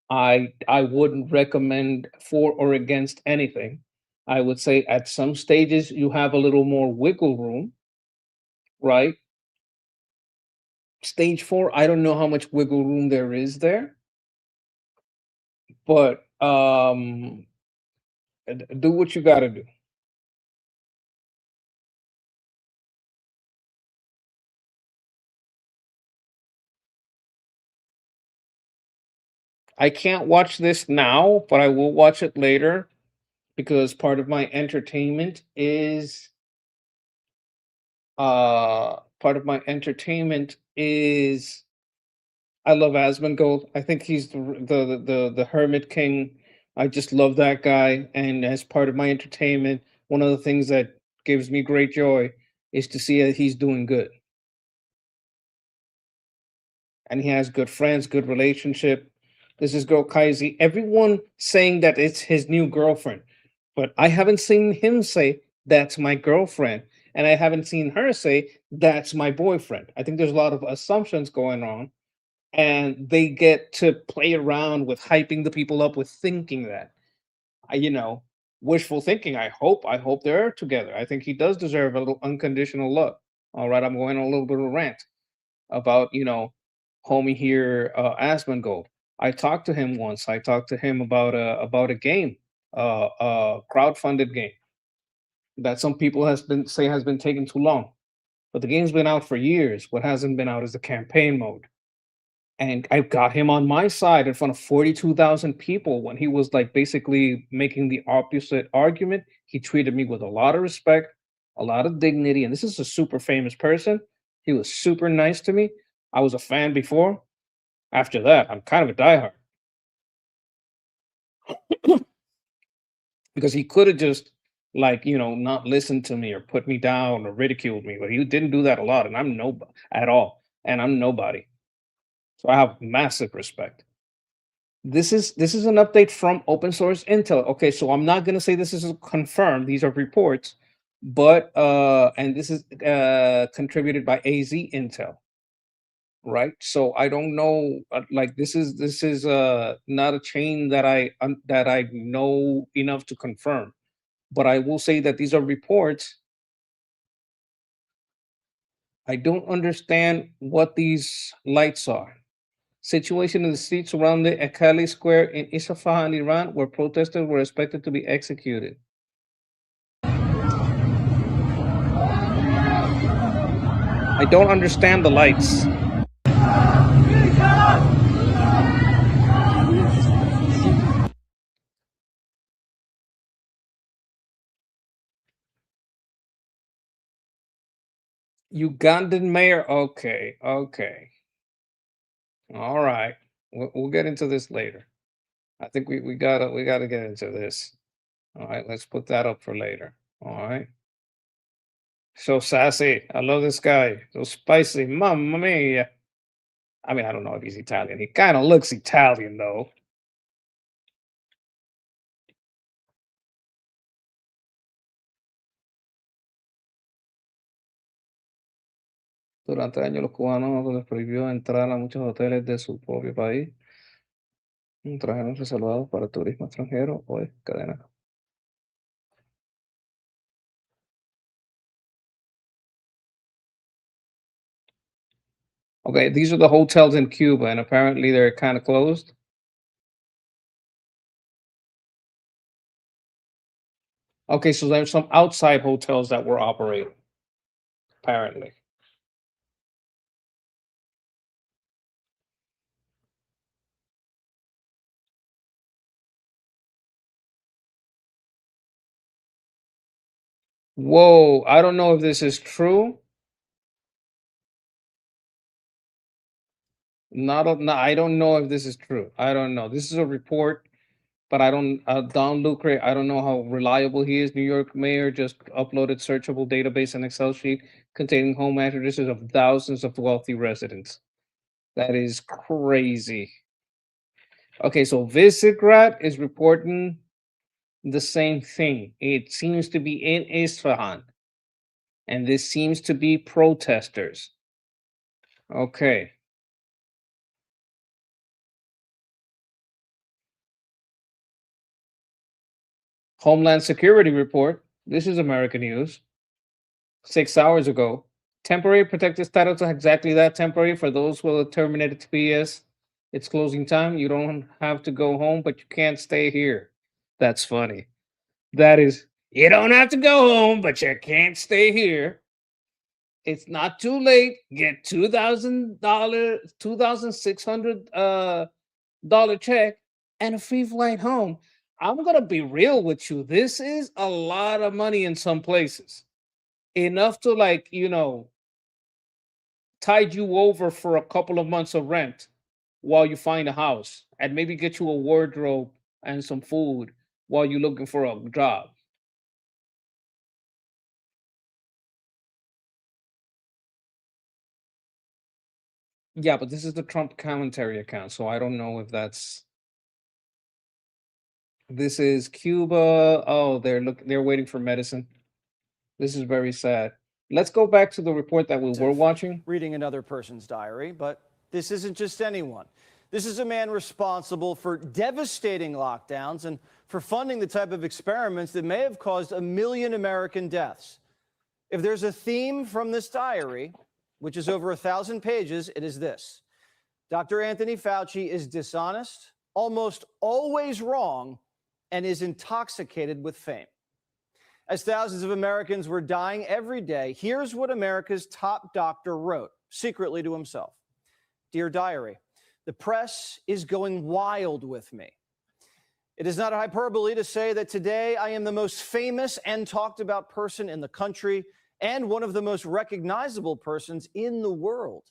I wouldn't recommend for or against anything. I would say at some stages you have a little more wiggle room, right? Stage 4, I don't know how much wiggle room there is there, but do what you got to do. I can't watch this now, but I will watch it later because part of my entertainment is I love Asmongold. I think he's the Hermit King. I just love that guy, and as part of my entertainment, one of the things that gives me great joy is to see that he's doing good, and he has good friends, good relationship. This is girl Kaiser. Everyone saying that it's his new girlfriend, but I haven't seen him say that's my girlfriend, and I haven't seen her say that's my boyfriend. I think there's a lot of assumptions going on, and they get to play around with hyping the people up with thinking that. You know, wishful thinking. I hope they're together. I think he does deserve a little unconditional love. All right, I'm going on a little bit of a rant about, homie here, Asmongold. I talked to him once. I talked to him about a game, a crowdfunded game that some people has been taking too long. But the game's been out for years. What hasn't been out is the campaign mode. And I got him on my side in front of 42,000 people when he was like basically making the opposite argument. He treated me with a lot of respect, a lot of dignity. And this is a super famous person. He was super nice to me. I was a fan before. After that, I'm kind of a diehard because he could have just not listened to me or put me down or ridiculed me, but he didn't do that a lot, and I'm no at all, and I'm nobody. So I have massive respect. This is an update from open source intel. Okay, so I'm not gonna say this is confirmed. These are reports, but and this is contributed by AZ Intel, right? So I don't know. Like this is not a chain that I know enough to confirm, but I will say that these are reports. I don't understand what these lights are. Situation in the streets around the Akali Square in Isfahan, Iran, where protesters were expected to be executed. I don't understand the lights. Ugandan mayor. Okay, okay. All right. We'll get into this later. I think we gotta get into this. All right, let's put that up for later. All right. So sassy. I love this guy. So spicy. Mamma mia. I mean, I don't know if he's Italian. He kind of looks Italian though. Durante años los cubanos les prohibió entrar a muchos hoteles de su propio país. Trajeron reservados para turismo extranjero o de cadena. Okay, these are the hotels in Cuba, and apparently they're kind of closed. Okay, so there's some outside hotels that were operating, apparently. Whoa, I don't know if this is true. I don't know if this is true. I don't know. This is a report, but I don't, Don Lucre, I don't know how reliable he is. New York mayor just uploaded searchable database and Excel sheet containing home addresses of thousands of wealthy residents. That is crazy. Okay, so Visegrad is reporting the same thing. It seems to be in Isfahan, and this seems to be protesters. Okay. Homeland Security report. This is American news. 6 hours ago. Temporary protected status, exactly that, temporary for those who have terminated TPS. It's closing time. You don't have to go home, but you can't stay here. That's funny. That is, you don't have to go home, but you can't stay here. It's not too late. Get $2,000, $2,600 check and a free flight home. I'm gonna be real with you. This is a lot of money in some places. Enough to like, tide you over for a couple of months of rent while you find a house and maybe get you a wardrobe and some food while you're looking for a job. Yeah, but this is the Trump commentary account, so I don't know if that's this is Cuba. Oh, they're waiting for medicine. This is very sad. Let's go back to the report that we were watching. Reading another person's diary, but this isn't just anyone. This is a man responsible for devastating lockdowns and for funding the type of experiments that may have caused 1 million American deaths. If there's a theme from this diary, which is over 1,000 pages, it is this. Dr. Anthony Fauci is dishonest, almost always wrong, and is intoxicated with fame. As thousands of Americans were dying every day, here's what America's top doctor wrote, secretly to himself. Dear Diary, the press is going wild with me. It is not a hyperbole to say that today I am the most famous and talked about person in the country and one of the most recognizable persons in the world.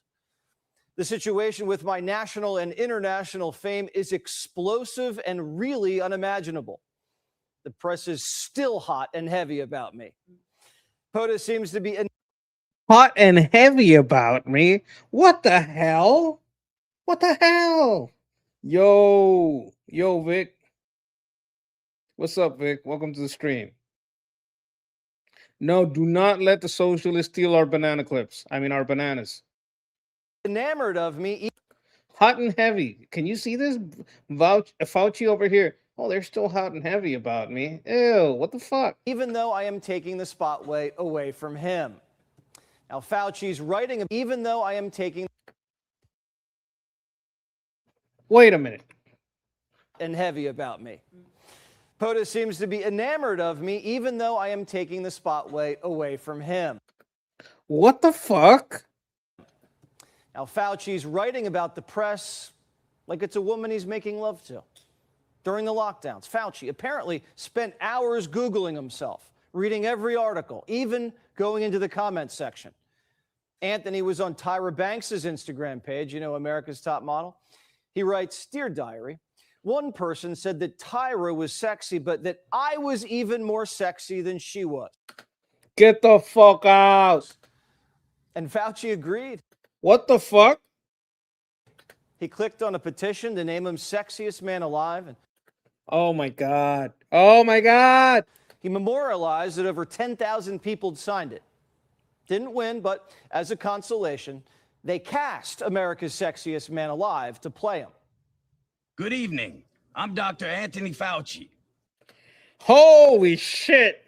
The situation with my national and international fame is explosive and really unimaginable. The press is still hot and heavy about me. POTUS seems to be Hot and heavy about me. What the hell? What the hell? Yo, Vic. What's up, Vic? Welcome to the stream. No, do not let the socialists steal our banana clips. I mean, our bananas. enamored of me. Hot and heavy. Can you see this? Fauci over here. Oh, they're still hot and heavy about me. Ew, what the fuck? Even though I am taking the spotlight away from him. Now, Fauci's writing, even though I am taking. Wait a minute. And heavy about me. POTUS seems to be enamored of me, even though I am taking the spotlight away from him. What the fuck? Now, Fauci's writing about the press like it's a woman he's making love to. During the lockdowns, Fauci apparently spent hours Googling himself, reading every article, even going into the comments section. Anthony was on Tyra Banks' Instagram page, you know, America's Top Model. He writes, Dear Diary, one person said that Tyra was sexy, but that I was even more sexy than she was. Get the fuck out. And Fauci agreed. What the fuck? He clicked on a petition to name him sexiest man alive. And oh my God. Oh my God. He memorialized that over 10,000 people had signed it. Didn't win, but as a consolation, they cast America's sexiest man alive to play him. Good evening. I'm Dr. Anthony Fauci. Holy shit.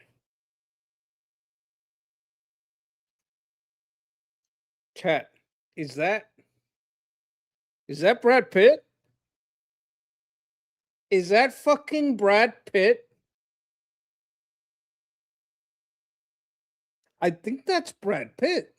Chat, is that Brad Pitt? Is that fucking Brad Pitt? I think that's Brad Pitt.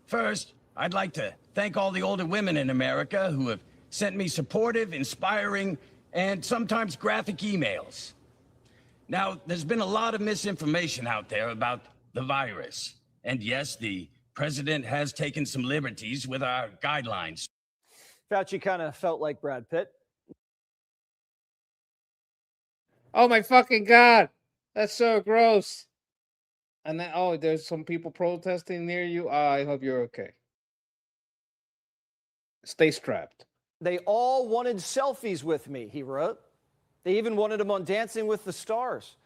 First, I'd like to thank all the older women in America who have sent me supportive, inspiring, and sometimes graphic emails. Now, there's been a lot of misinformation out there about the virus. And yes, the president has taken some liberties with our guidelines. Fauci kind of felt like Brad Pitt. Oh my fucking God. That's so gross. And then, oh, there's some people protesting near you. I hope you're okay. Stay strapped. They all wanted selfies with me, he wrote. They even wanted him on Dancing with the Stars.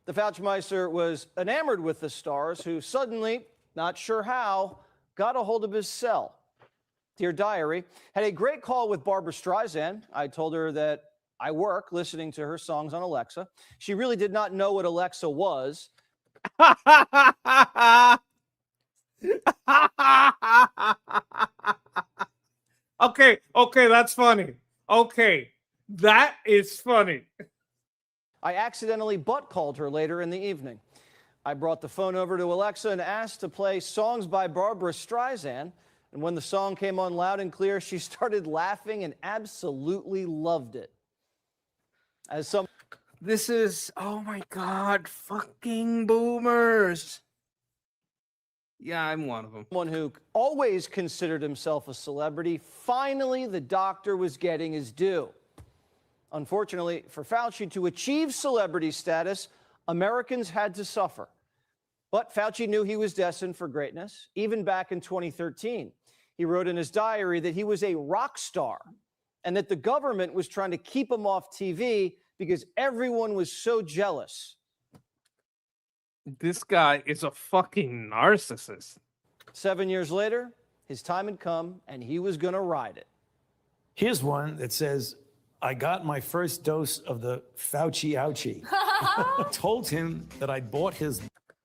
The Fauci-meister was enamored with the stars, who suddenly, not sure how, got a hold of his cell. Dear Diary, had a great call with Barbara Streisand. I told her that I work listening to her songs on Alexa. She really did not know what Alexa was. Okay, that's funny. Okay, That is funny. I accidentally butt called her later in the evening. I brought the phone over to Alexa and asked to play songs by Barbara Streisand. And when the song came on loud and clear, she started laughing and absolutely loved it. This is, oh my God, fucking boomers. Yeah, I'm one of them. Someone who always considered himself a celebrity, finally the doctor was getting his due. Unfortunately for Fauci, to achieve celebrity status, Americans had to suffer. But Fauci knew he was destined for greatness. Even back in 2013, he wrote in his diary that he was a rock star and that the government was trying to keep him off TV because everyone was so jealous. This guy is a fucking narcissist. 7 years later, his time had come and he was going to ride it. Here's one that says, I got my first dose of the Fauci ouchie. Told him that I bought his...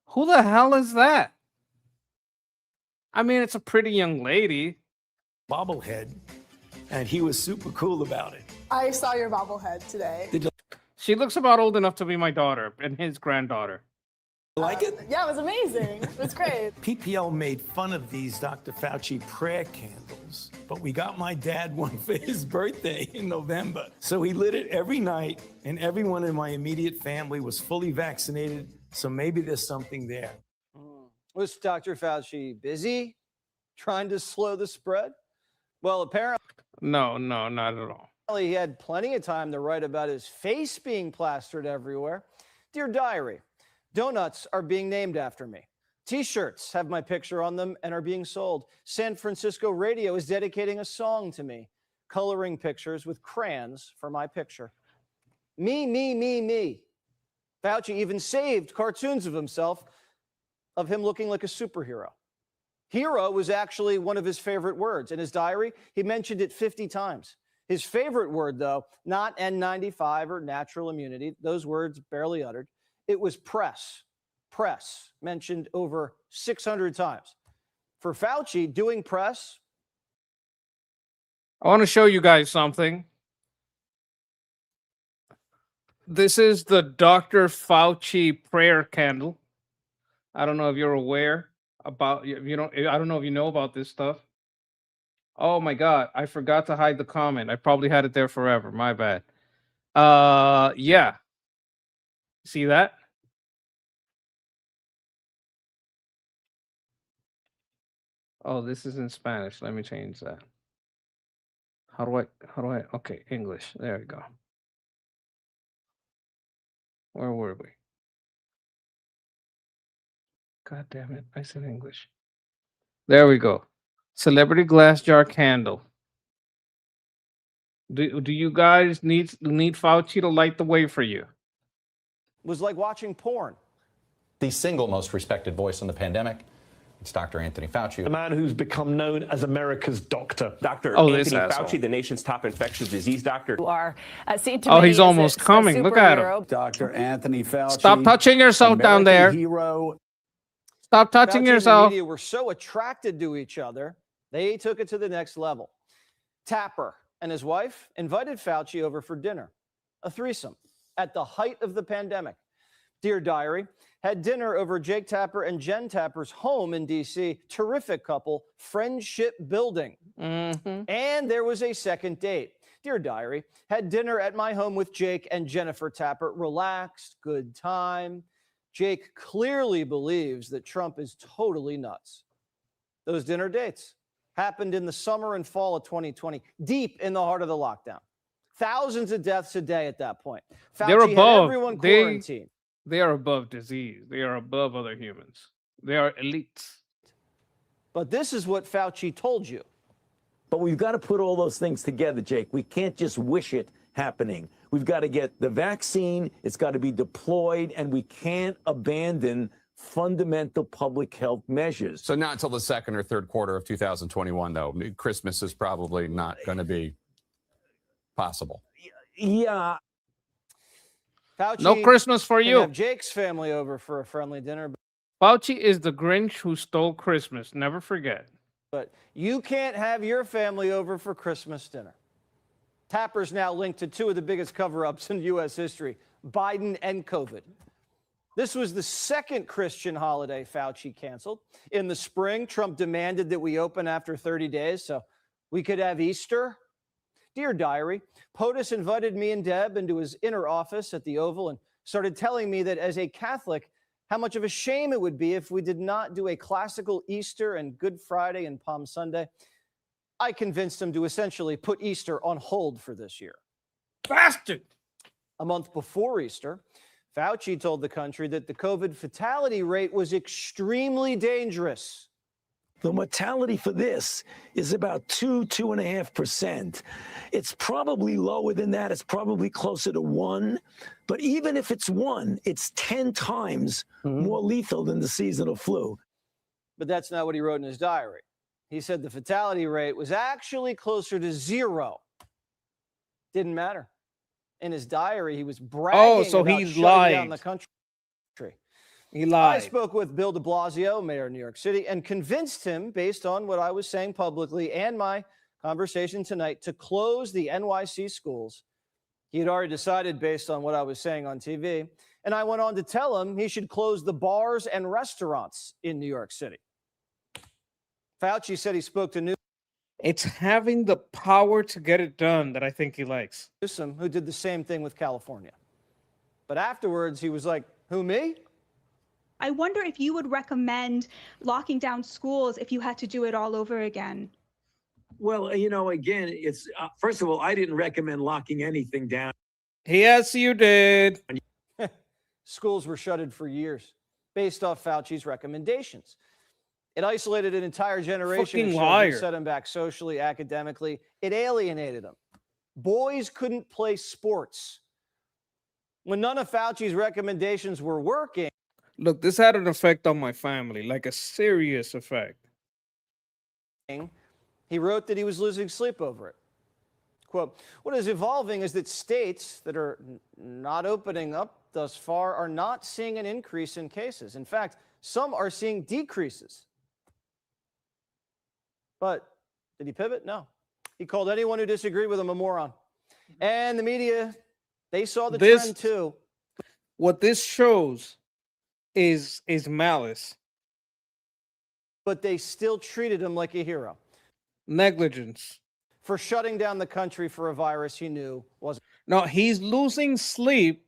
Who the hell is that? I mean, it's a pretty young lady. Bobblehead, and he was super cool about it. I saw your bobblehead today. Did you She looks about old enough to be my daughter and his granddaughter. like it? Yeah, it was amazing. It was great. PPL made fun of these Dr. Fauci prayer candles, but we got my dad one for his birthday in November. So he lit it every night, and everyone in my immediate family was fully vaccinated, so maybe there's something there. Was Dr. Fauci busy trying to slow the spread? Well, apparently No, not at all. he had plenty of time to write about his face being plastered everywhere. Dear Diary, donuts are being named after me. T-shirts have my picture on them and are being sold. San Francisco radio is dedicating a song to me, coloring pictures with crayons for my picture. Me. Fauci even saved cartoons of himself, of him looking like a superhero. Hero was actually one of his favorite words. In his diary, he mentioned it 50 times. His favorite word, though, not N95 or natural immunity, those words barely uttered. It was press. Press, mentioned over 600 times. For Fauci, doing press. I want to show you guys something. This is the Dr. Fauci prayer candle. I don't know if you're aware about, you know, I don't know if you know about this stuff. Oh my God, I forgot to hide the comment. I probably had it there forever. My bad. Yeah. See that? Oh, this is in Spanish. Let me change that. How do I, okay, English. There we go. Where were we? God damn it. I said English. There we go. Celebrity glass jar candle. Do you guys need Fauci to light the way for you? Was like watching porn. The single most respected voice in the pandemic. It's Dr. Anthony Fauci. The man who's become known as America's doctor. Dr. Oh, Anthony this Fauci, asshole. the nation's top infectious disease doctor. Who are seen to Oh, many he's as almost a coming. Look at him. superhero. Dr. Anthony Fauci. Stop touching yourself down American there. Hero. Stop touching Fauci yourself. And the media were so attracted to each other, they took it to the next level. Tapper and his wife invited Fauci over for dinner, a threesome, at the height of the pandemic. Dear Diary, had dinner over Jake Tapper and Jen Tapper's home in D.C. Terrific couple, friendship building. And there was a second date. Dear Diary, had dinner at my home with Jake and Jennifer Tapper. Relaxed, good time. Jake clearly believes that Trump is totally nuts. Those dinner dates happened in the summer and fall of 2020, deep in the heart of the lockdown. Thousands of deaths a day at that point. They're Fauci had above. everyone quarantined. They are above disease. They are above other humans. They are elites. But this is what Fauci told you. But we've got to put all those things together, Jake. We can't just wish it happening. We've got to get the vaccine. It's got to be deployed, and we can't abandon fundamental public health measures. So not until the second or third quarter of 2021, though. Christmas is probably not going to be possible. Yeah. Fauci No Christmas for can you. have Jake's family over for a friendly dinner, Fauci is the Grinch who stole Christmas. Never forget. but you can't have your family over for Christmas dinner. Tapper's now linked to two of the biggest cover-ups in U.S. history, Biden and COVID. This was the second Christian holiday Fauci canceled. In the spring, Trump demanded that we open after 30 days so we could have Easter. Dear Diary, POTUS invited me and Deb into his inner office at the Oval and started telling me that as a Catholic, how much of a shame it would be if we did not do a classical Easter and Good Friday and Palm Sunday. I convinced him to essentially put Easter on hold for this year. Bastard! A month before Easter, Fauci told the country that the COVID fatality rate was extremely dangerous. The mortality for this is about 2.5%. It's probably lower than that. It's probably closer to 1. But even if it's 1, it's 10 times more lethal than the seasonal flu. But that's not what he wrote in his diary. He said the fatality rate was actually closer to 0. Didn't matter. In his diary, he was bragging so about he's shutting lied. down the country. He I lied. spoke with Bill de Blasio, mayor of New York City, and convinced him, based on what I was saying publicly and my conversation tonight, to close the NYC schools. He had already decided based on what I was saying on TV. And I went on to tell him he should close the bars and restaurants in New York City. Fauci said he spoke to It's having the power to get it done that I think he likes. Newsom, who did the same thing with California. But afterwards, he was like, who, me? I wonder if you would recommend locking down schools if you had to do it all over again. Well, you know, again, it's first of all, I didn't recommend locking anything down. Yes, you did. Schools were shuttered for years based off Fauci's recommendations. It isolated an entire generation Fucking of children, liar. set them back socially, academically. It alienated them. Boys couldn't play sports. When none of Fauci's recommendations were working, Look, this had an effect on my family, like a serious effect. he wrote that he was losing sleep over it. Quote, what is evolving is that states that are not opening up thus far are not seeing an increase in cases. In fact, some are seeing decreases. But did he pivot? No. He called anyone who disagreed with him a moron. And the media, they saw the trend too. What this shows is malice, But they still treated him like a hero negligence. for shutting down the country for a virus he knew wasn't. No, he's losing sleep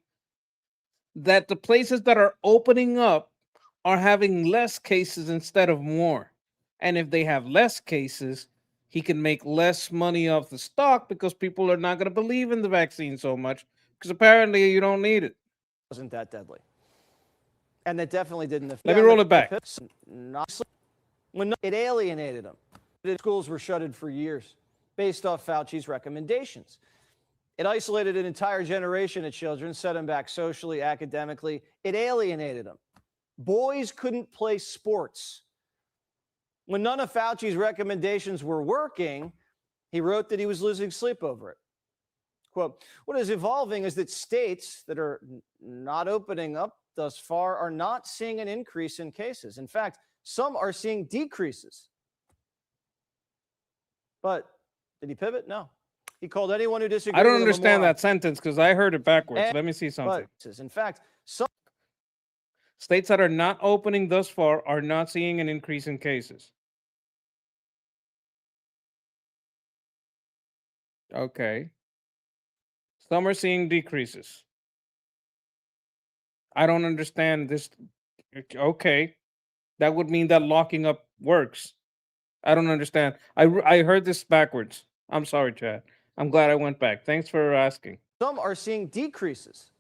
that the places that are opening up are having less cases instead of more. And if they have less cases, he can make less money off the stock because people are not going to believe in the vaccine so much because apparently you don't need it. Wasn't that deadly. And that definitely didn't affect. Let me roll it back. When it alienated them. The schools were shuttered for years based off Fauci's recommendations. It isolated an entire generation of children, set them back socially, academically. It alienated them. Boys couldn't play sports. When none of Fauci's recommendations were working, he wrote that he was losing sleep over it. Quote, what is evolving is that states that are not opening up thus far are not seeing an increase in cases. In fact, some are seeing decreases. But did he pivot? No. He called anyone who disagreed I don't with him a understand moron. that sentence because I heard it backwards. And- Let me see something. But, in fact, some States that are not opening thus far are not seeing an increase in cases. Okay. Some are seeing decreases. I don't understand this. Okay. That would mean that locking up works. I don't understand. I heard this backwards. I'm sorry, Chad. I'm glad I went back. Thanks for asking. Some are seeing decreases.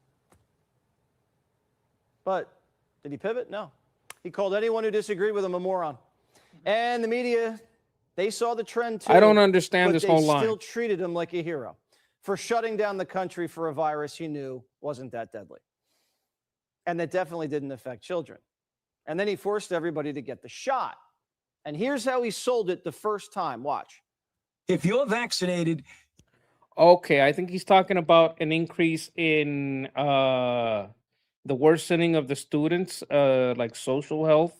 But did he pivot? No. He called anyone who disagreed with him a moron. And the media, they saw the trend too. I don't understand but this they whole line. still treated him like a hero for shutting down the country for a virus he knew wasn't that deadly. And that definitely didn't affect children. And then he forced everybody to get the shot. And here's how he sold it the first time. Watch. If you're vaccinated, Okay, I think he's talking about an increase in the worsening of the students, like social health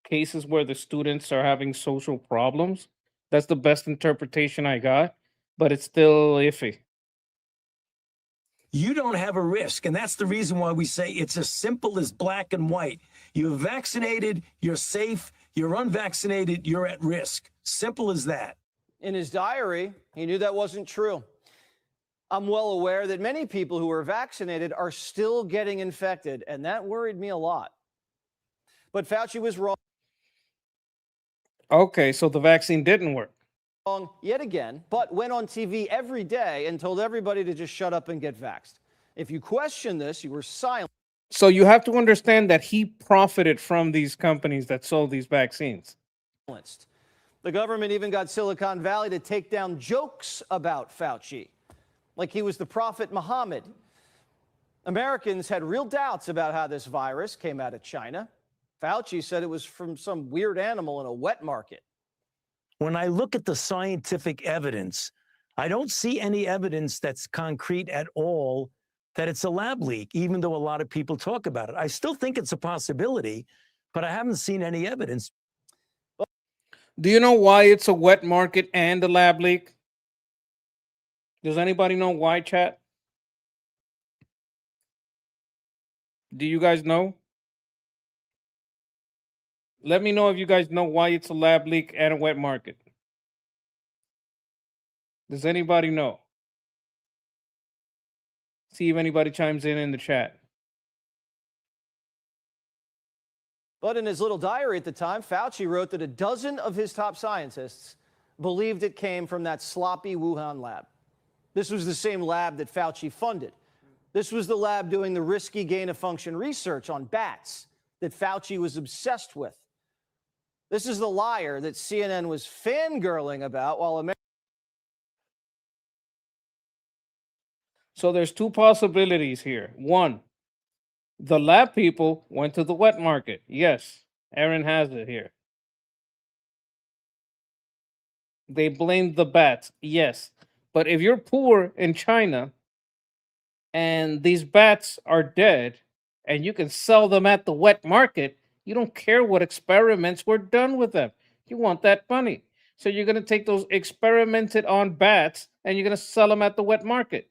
cases where the students are having social problems. That's the best interpretation I got. but it's still iffy. You don't have a risk. And that's the reason why we say it's as simple as black and white. You're vaccinated, you're safe. You're unvaccinated, you're at risk. Simple as that. In his diary, he knew that wasn't true. I'm well aware that many people who are vaccinated are still getting infected, and that worried me a lot. But Fauci was wrong Okay, so the vaccine didn't work. yet again, but went on TV every day and told everybody to just shut up and get vaxxed. If you question this, you were silent. So you have to understand that he profited from these companies that sold these vaccines. The government even got Silicon Valley to take down jokes about Fauci, like he was the Prophet Muhammad. Americans had real doubts about how this virus came out of China. Fauci said it was from some weird animal in a wet market. When I look at the scientific evidence, I don't see any evidence that's concrete at all that it's a lab leak, even though a lot of people talk about it. I still think it's a possibility, but I haven't seen any evidence. Do you know why it's a wet market and a lab leak? Does anybody know why, chat? Do you guys know? Let me know if you guys know why it's a lab leak and a wet market. Does anybody know? See if anybody chimes in the chat. But in his little diary at the time, Fauci wrote that a dozen of his top scientists believed it came from that sloppy Wuhan lab. This was the same lab that Fauci funded. This was the lab doing the risky gain-of-function research on bats that Fauci was obsessed with. This is the liar that CNN was fangirling about while America. So there's two possibilities here. One, the lab people went to the wet market. Yes, Aaron has it here. They blamed the bats. Yes. But if you're poor in China and these bats are dead and you can sell them at the wet market, you don't care what experiments were done with them. You want that money. So you're going to take those experimented on bats and you're going to sell them at the wet market.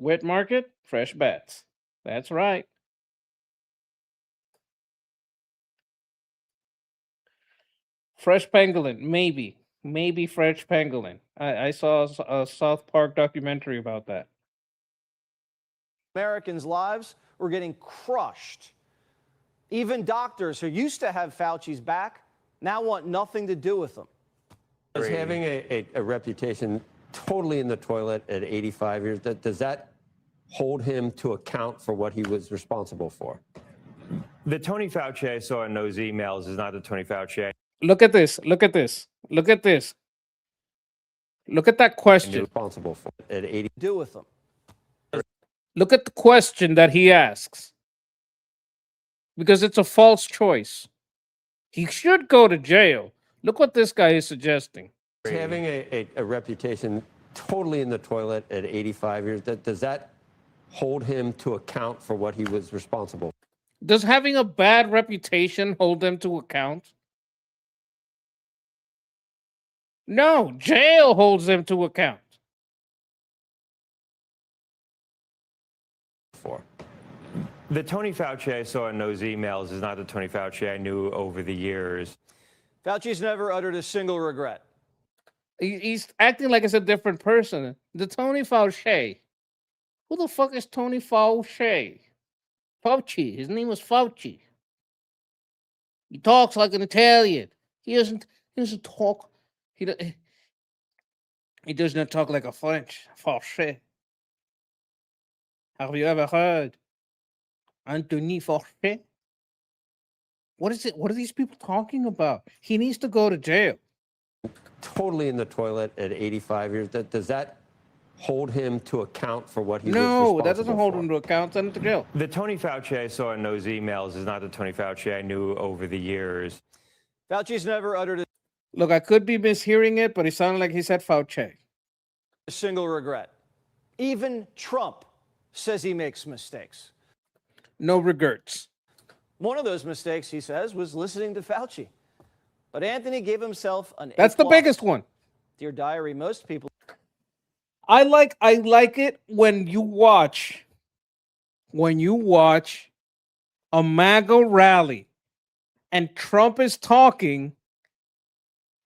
Wet market, fresh bats. That's right. Fresh pangolin, maybe fresh pangolin. I saw a South Park documentary about that. Americans' lives were getting crushed. Even doctors who used to have Fauci's back now want nothing to do with him. Is having a reputation totally in the toilet at 85 years, does that hold him to account for what he was responsible for? The Tony Fauci I saw in those emails is not the Tony Fauci. Look at this. Look at this. Look at this. Look at that question. Responsible for at 80. Do with them. Look at the question that he asks. Because it's a false choice. He should go to jail. Look what this guy is suggesting. Having a reputation totally in the toilet at 85 years, does that hold him to account for what he was responsible for? Does having a bad reputation hold him to account? No, jail holds him to account. The Tony Fauci I saw in those emails is not the Tony Fauci I knew over the years. Fauci's never uttered a single regret. He's acting like it's a different person. The Tony Fauci. Who the fuck is Tony Fauci? Fauci. His name was Fauci. He talks like an Italian. He doesn't talk. He does not talk like a French. Fauci. Have you ever heard Anthony Fauci? What is it? What are these people talking about? He needs to go to jail. Totally in the toilet at 85 years, does that hold him to account for what he was No, responsible that doesn't hold for? him to account. Send him to jail. The Tony Fauci I saw in those emails is not the Tony Fauci I knew over the years. Fauci's never uttered Look, I could be mishearing it, but it sounded like he said Fauci. a single regret. Even Trump says he makes mistakes. No regrets. One of those mistakes, he says, was listening to Fauci. But Anthony gave himself an That's A+. the biggest one. Dear Diary, most people. I like it when you watch a MAGA rally and Trump is talking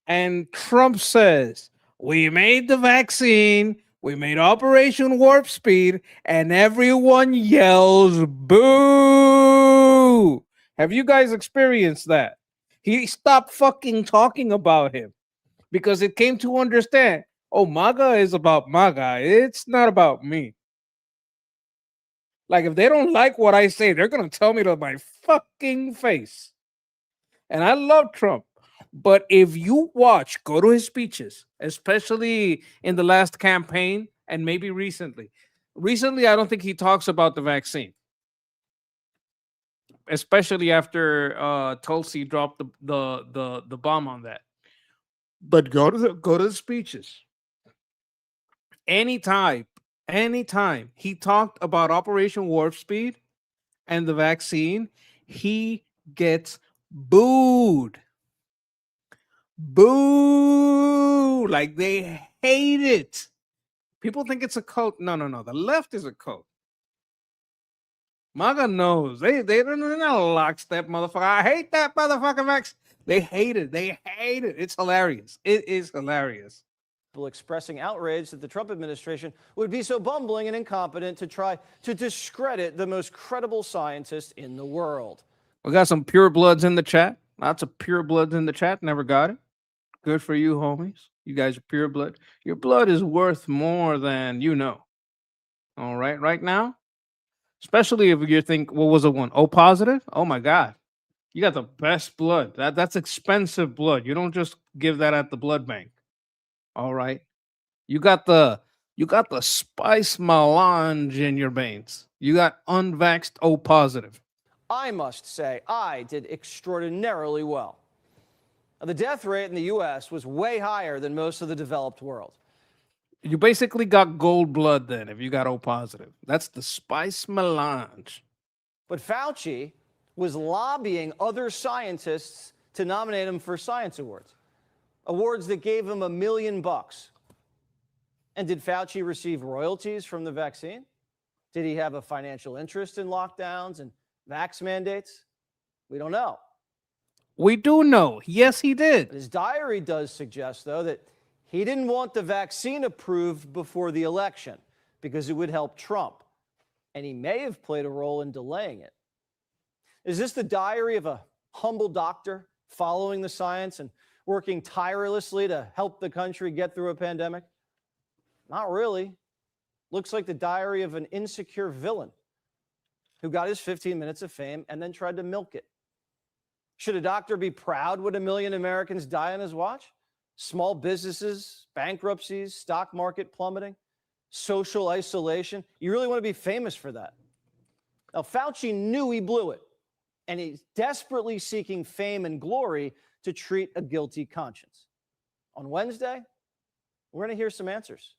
and Trump says, "We made the vaccine, we made Operation Warp Speed," and everyone yells boo. Have you guys experienced that? He stopped fucking talking about him because it came to understand, oh, MAGA is about MAGA. It's not about me. Like, if they don't like what I say, they're going to tell me to my fucking face. And I love Trump. But if you go to his speeches, especially in the last campaign and maybe recently. Recently, I don't think he talks about the vaccine. Especially after Tulsi dropped the bomb on that. But go to the speeches. Anytime he talked about Operation Warp Speed and the vaccine, he gets booed. Boo! Like, they hate it. People think it's a cult. No. The left is a cult. MAGA knows. They're not a lockstep, motherfucker. I hate that motherfucking vaccine. They hate it. It's hilarious. It is hilarious. People expressing outrage that the Trump administration would be so bumbling and incompetent to try to discredit the most credible scientist in the world. We got some pure bloods in the chat. Lots of pure bloods in the chat. Never got it. Good for you, homies. You guys are pure blood. Your blood is worth more than you know. All right, right now. Especially if you think, what was the one? O positive? Oh my God. You got the best blood. That's expensive blood. You don't just give that at the blood bank. All right. You got the spice melange in your veins. You got unvaxxed O positive. I must say, I did extraordinarily well. The death rate in the U.S. was way higher than most of the developed world. You basically got gold blood then if you got O positive. That's the spice melange. But Fauci was lobbying other scientists to nominate him for science awards. Awards that gave him $1 million. And did Fauci receive royalties from the vaccine? Did he have a financial interest in lockdowns and vax mandates? We don't know. We do know. Yes, he did. His diary does suggest, though, that he didn't want the vaccine approved before the election because it would help Trump. And he may have played a role in delaying it. Is this the diary of a humble doctor following the science and working tirelessly to help the country get through a pandemic? Not really. Looks like the diary of an insecure villain who got his 15 minutes of fame and then tried to milk it. Should a doctor be proud when 1 million Americans die on his watch? Small businesses, bankruptcies, stock market plummeting, social isolation. You really want to be famous for that. Now, Fauci knew he blew it, and he's desperately seeking fame and glory to treat a guilty conscience. On Wednesday, we're going to hear some answers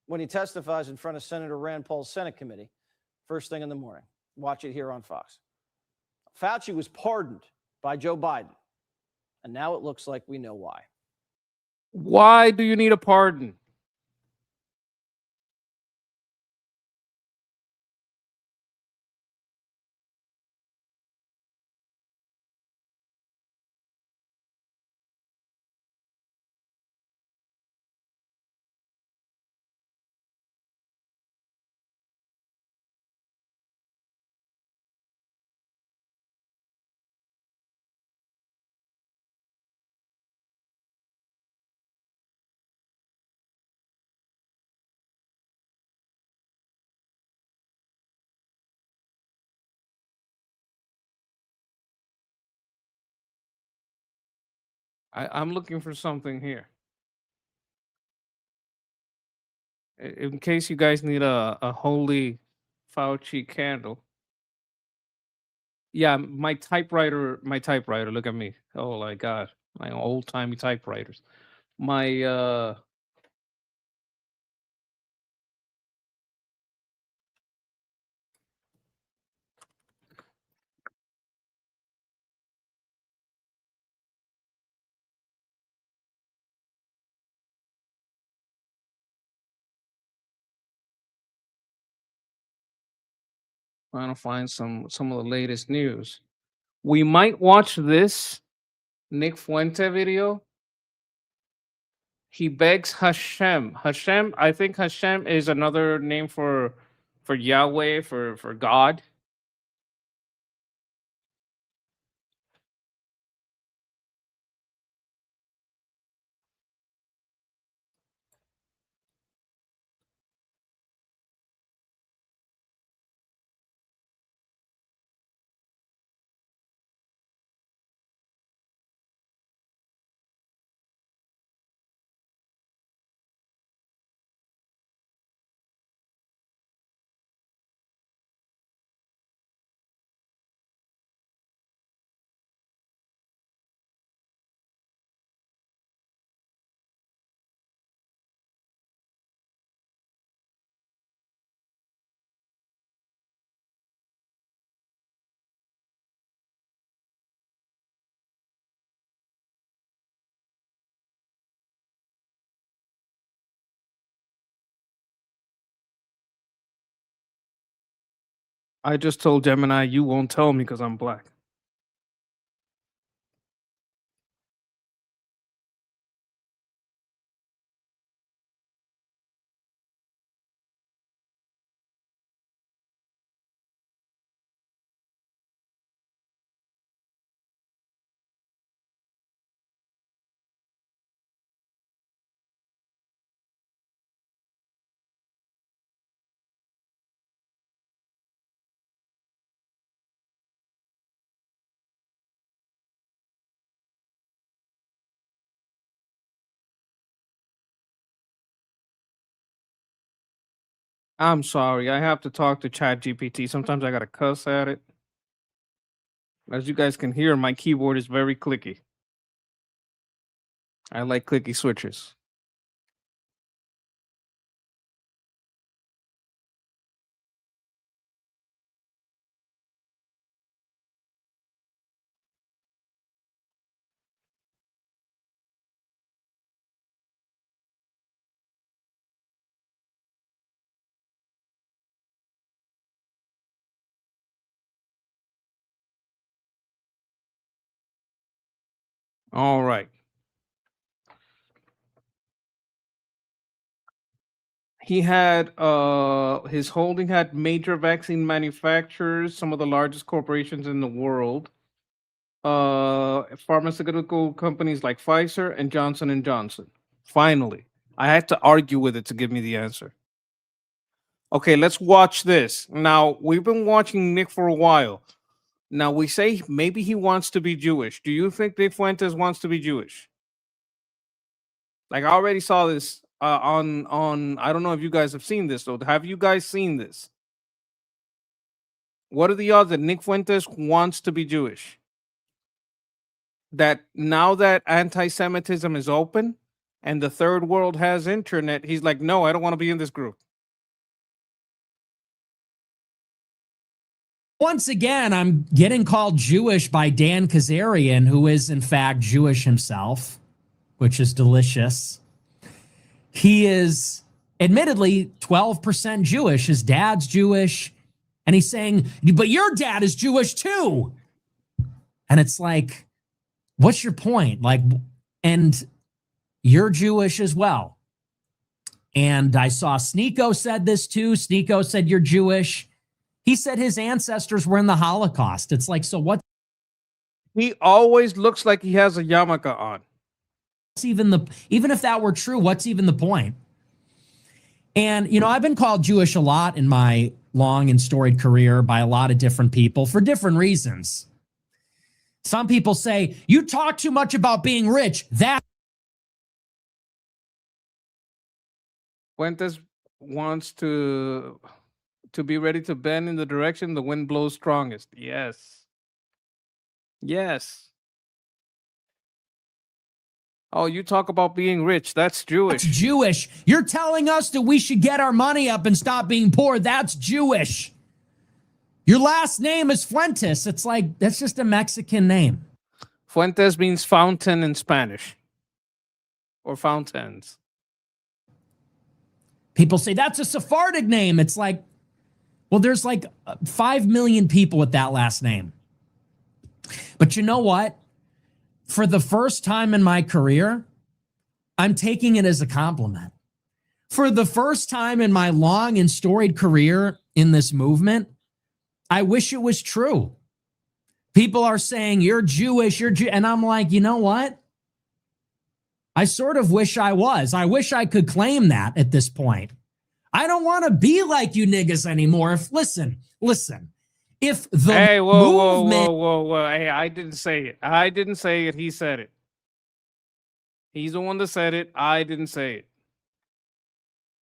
when he testifies in front of Senator Rand Paul's Senate committee, first thing in the morning. Watch it here on Fox. Fauci was pardoned by Joe Biden, and now it looks like we know why. Why do you need a pardon? I'm looking for something here. In case you guys need a holy Fauci candle. Yeah, my typewriter, look at me. Oh my God, my old-timey typewriters. My Trying to find some of the latest news. We might watch this Nick Fuente video. He begs Hashem. Hashem, I think Hashem is another name for Yahweh, for God. I just told Gemini you won't tell me because I'm black. I'm sorry. I have to talk to ChatGPT. Sometimes I gotta cuss at it. As you guys can hear, my keyboard is very clicky. I like clicky switches. All right. He had his holding had major vaccine manufacturers, some of the largest corporations in the world, pharmaceutical companies like Pfizer and Johnson & Johnson. Finally, I had to argue with it to give me the answer. Okay, let's watch this. Now, we've been watching Nick for a while. Now, we say maybe he wants to be Jewish. Do you think Nick Fuentes wants to be Jewish? Like, I already saw this on I don't know if you guys have seen this, though. Have you guys seen this? What are the odds that Nick Fuentes wants to be Jewish? That now that anti-Semitism is open and the third world has internet, he's like, no, I don't want to be in this group. Once again, I'm getting called Jewish by Dan Kazarian, who is in fact Jewish himself, which is delicious. He is admittedly 12% Jewish. His dad's Jewish. And he's saying, but your dad is Jewish too. And it's like, what's your point? Like, and you're Jewish as well. And I saw Sneeko said this too. Sneeko said you're Jewish. He said his ancestors were in the Holocaust. It's like, so what? He always looks like he has a yarmulke on. Even if that were true, what's even the point? And, you know, I've been called Jewish a lot in my long and storied career by a lot of different people for different reasons. Some people say, you talk too much about being rich. That Fuentes wants to be ready to bend in the direction the wind blows strongest. Yes. Yes. Oh, you talk about being rich. That's Jewish. That's Jewish. You're telling us that we should get our money up and stop being poor. That's Jewish. Your last name is Fuentes. It's like, that's just a Mexican name. Fuentes means fountain in Spanish. Or fountains. People say that's a Sephardic name. It's like, Well, there's like 5 million people with that last name. But you know what? For the first time in my career, I'm taking it as a compliment. For the first time in my long and storied career in this movement, I wish it was true. People are saying, you're Jewish, and I'm like, you know what? I sort of wish I was. I wish I could claim that at this point. I don't want to be like you niggas anymore. Listen. If the Hey, movement... whoa. Hey, I didn't say it. I didn't say it. He said it. He's the one that said it. I didn't say it.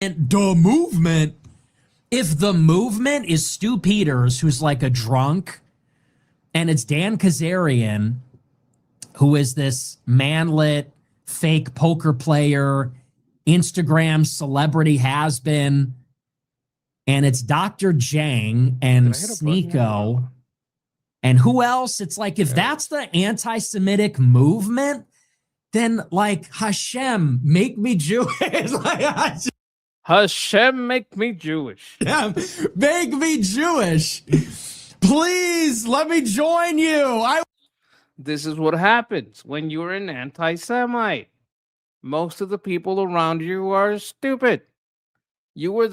And the movement, if the movement is Stu Peters, who's like a drunk, and it's Dan Kazarian, who is this manlit, fake poker player, Instagram celebrity has-been, and it's Dr. Jang and Sneeko, and who else? It's like, if that's the anti-Semitic movement, then like, Hashem, make me Jewish. Like, Hashem, make me Jewish. Yeah, make me Jewish. Please, let me join you. This is what happens when you're an anti-Semite. Most of the people around you are stupid. You were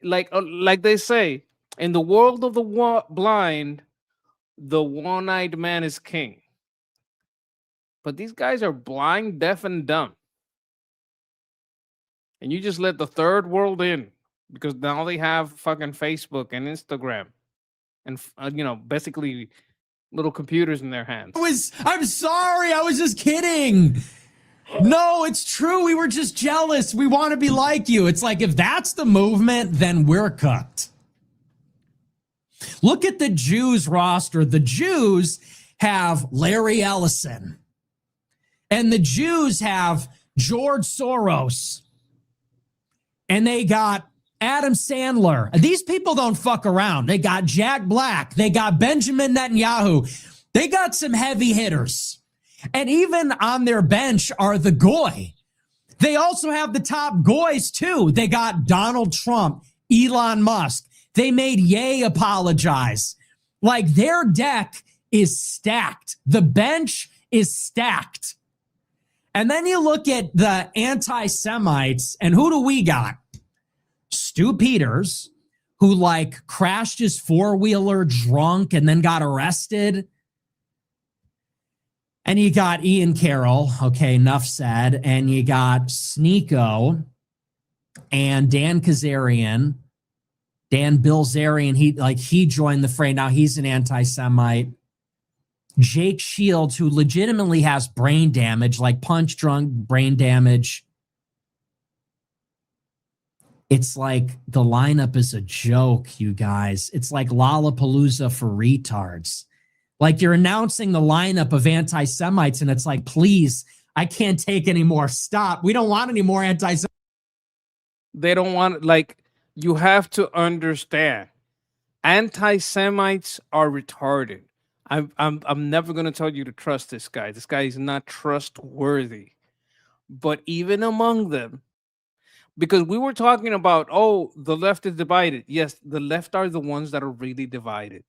like they say, in the world of the blind, the one-eyed man is king. But these guys are blind, deaf, and dumb. And you just let the third world in because now they have fucking Facebook and Instagram and, basically little computers in their hands. I'm sorry. I was just kidding. No, it's true. We were just jealous. We want to be like you. It's like, if that's the movement, then we're cooked. Look at the Jews roster. The Jews have Larry Ellison. And the Jews have George Soros. And they got Adam Sandler. These people don't fuck around. They got Jack Black. They got Benjamin Netanyahu. They got some heavy hitters. And even on their bench are the goy. They also have the top goys too. They got Donald Trump, Elon Musk. They made Ye apologize. Like, their deck is stacked. The bench is stacked. And then you look at the anti-Semites, and who do we got? Stu Peters, who like crashed his four-wheeler drunk and then got arrested. And you got Ian Carroll, okay, enough said. And you got Sneeko and Dan Kazarian, Dan Bilzerian. He joined the fray. Now he's an anti-Semite. Jake Shields, who legitimately has brain damage, like punch drunk brain damage. It's like the lineup is a joke, you guys. It's like Lollapalooza for retards. Like, you're announcing the lineup of anti-Semites, and it's like, please, I can't take any more. Stop. We don't want any more anti-Semites. They don't want, you have to understand, anti-Semites are retarded. I'm never going to tell you to trust this guy. This guy is not trustworthy. But even among them, because we were talking about, the left is divided. Yes, the left are the ones that are really divided.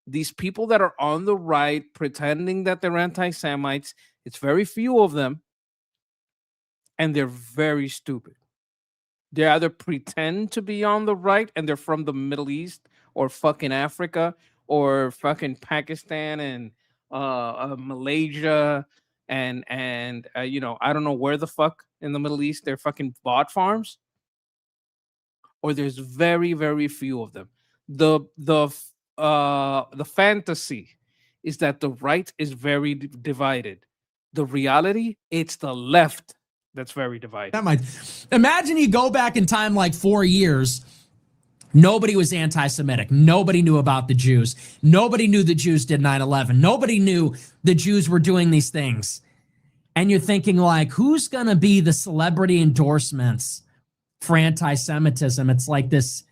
These people that are on the right pretending that they're anti-Semites, it's very few of them, and they're very stupid. They either pretend to be on the right and they're from the Middle East or fucking Africa or fucking Pakistan and Malaysia and I don't know where the fuck in the Middle East they're fucking bot farms, or there's very, very few of them. The fantasy is that the right is very divided. The reality, it's the left that's very divided. Imagine you go back in time like 4 years. Nobody was anti-Semitic. Nobody knew about the Jews. Nobody knew the Jews did 9/11. Nobody knew the Jews were doing these things. And you're thinking, like, who's going to be the celebrity endorsements for anti-Semitism? It's like this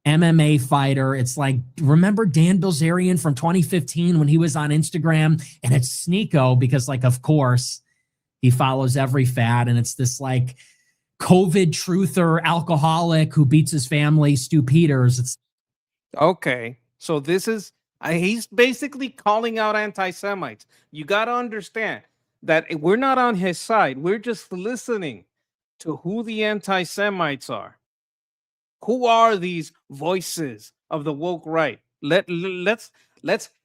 MMA fighter. It's like, remember Dan Bilzerian from 2015 when he was on Instagram? And it's Sneeko because, like, of course, he follows every fad. And it's this, like, COVID truther alcoholic who beats his family, Stu Peters. Okay, so this is he's basically calling out anti-Semites. You got to understand that we're not on his side. We're just listening to who the anti-Semites are. Who are these voices of the woke right? Let's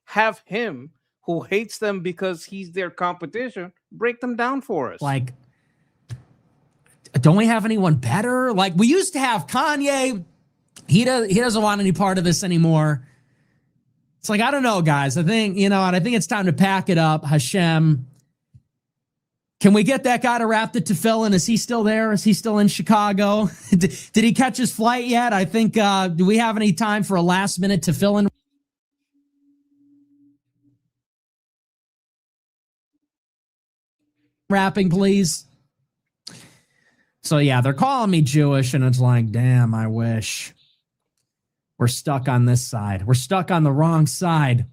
have him, who hates them because he's their competition, break them down for us. Like, don't we have anyone better? Like, we used to have Kanye. He doesn't want any part of this anymore. It's like, I don't know, guys. I think, and I think it's time to pack it up. Hashem, can we get that guy to wrap the tefillin? Is he still there? Is he still in Chicago? Did he catch his flight yet? I think, do we have any time for a last minute tefillin wrapping, please? So yeah, they're calling me Jewish, and it's like, damn, I wish. We're stuck on this side. We're stuck on the wrong side.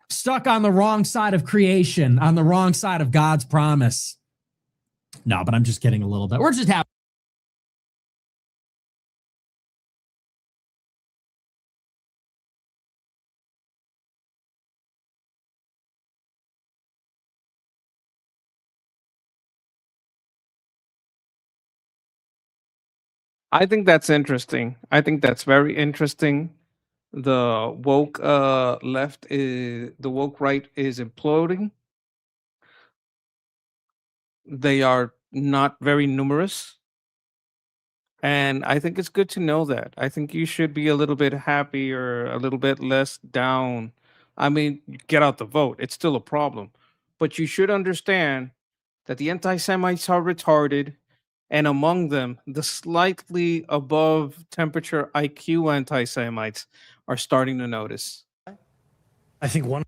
Stuck on the wrong side of creation, on the wrong side of God's promise. No, but I'm just kidding a little bit. We're just having I think that's interesting. I think that's very interesting. The woke the woke right is imploding. They are not very numerous. And I think it's good to know that. I think you should be a little bit happy or a little bit less down. I mean, get out the vote. It's still a problem. But you should understand that the anti-Semites are retarded. And among them, the slightly above temperature IQ anti-Semites are starting to notice. I think one.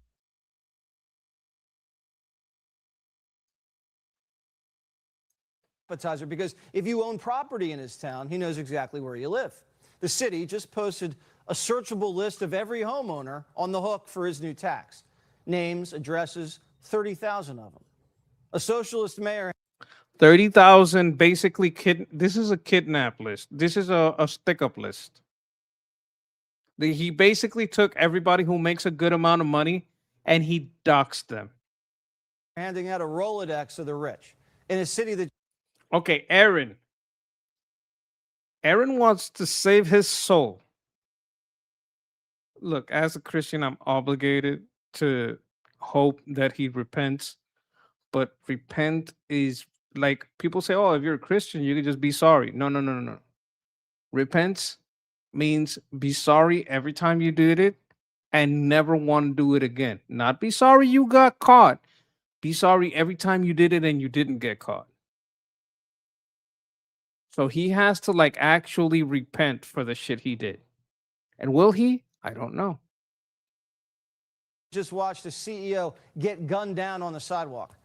Appetizer, because if you own property in his town, he knows exactly where you live. The city just posted a searchable list of every homeowner on the hook for his new tax. Names, addresses, 30,000 of them. A socialist mayor. 30,000 basically this is a kidnap list. This is a stick-up list. He basically took everybody who makes a good amount of money and he doxed them. Handing out a Rolodex of the rich in a city that. Okay, Aaron. Aaron wants to save his soul. Look, as a Christian, I'm obligated to hope that he repents. But repent is like people say, oh, if you're a Christian, you can just be sorry. No. Repent means be sorry every time you did it and never want to do it again. Not be sorry you got caught. Be sorry every time you did it and you didn't get caught. So he has to like actually repent for the shit he did. And will he? I don't know. Just watched the CEO get gunned down on the sidewalk.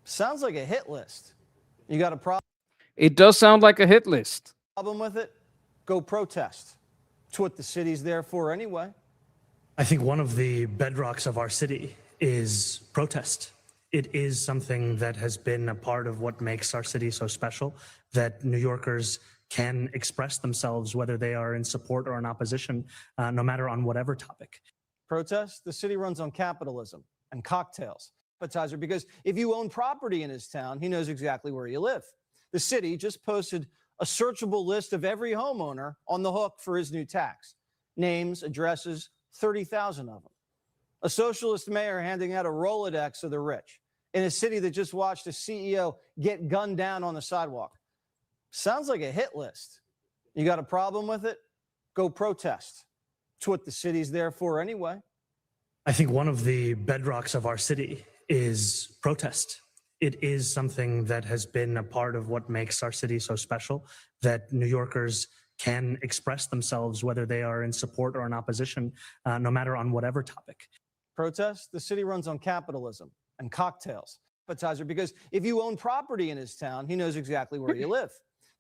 Sounds like a hit list. You got a problem? It does sound like a hit list. Problem with it? Go protest. It's what the city's there for anyway. I think one of the bedrocks of our city is protest. It is something that has been a part of what makes our city so special, that New Yorkers can express themselves, whether they are in support or in opposition, no matter on whatever topic. Protest? The city runs on capitalism and cocktails. Appetizer, because if you own property in his town, he knows exactly where you live. The city just posted a searchable list of every homeowner on the hook for his new tax. Names, addresses, 30,000 of them. A socialist mayor handing out a Rolodex of the rich in a city that just watched a CEO get gunned down on the sidewalk. Sounds like a hit list. You got a problem with it? Go protest. It's what the city's there for anyway. I think one of the bedrocks of our city is protest. It is something that has been a part of what makes our city so special, that New Yorkers can express themselves, whether they are in support or in opposition, no matter on whatever topic. Protest? The city runs on capitalism and cocktails. Appetizer, because if you own property in his town, he knows exactly where you live.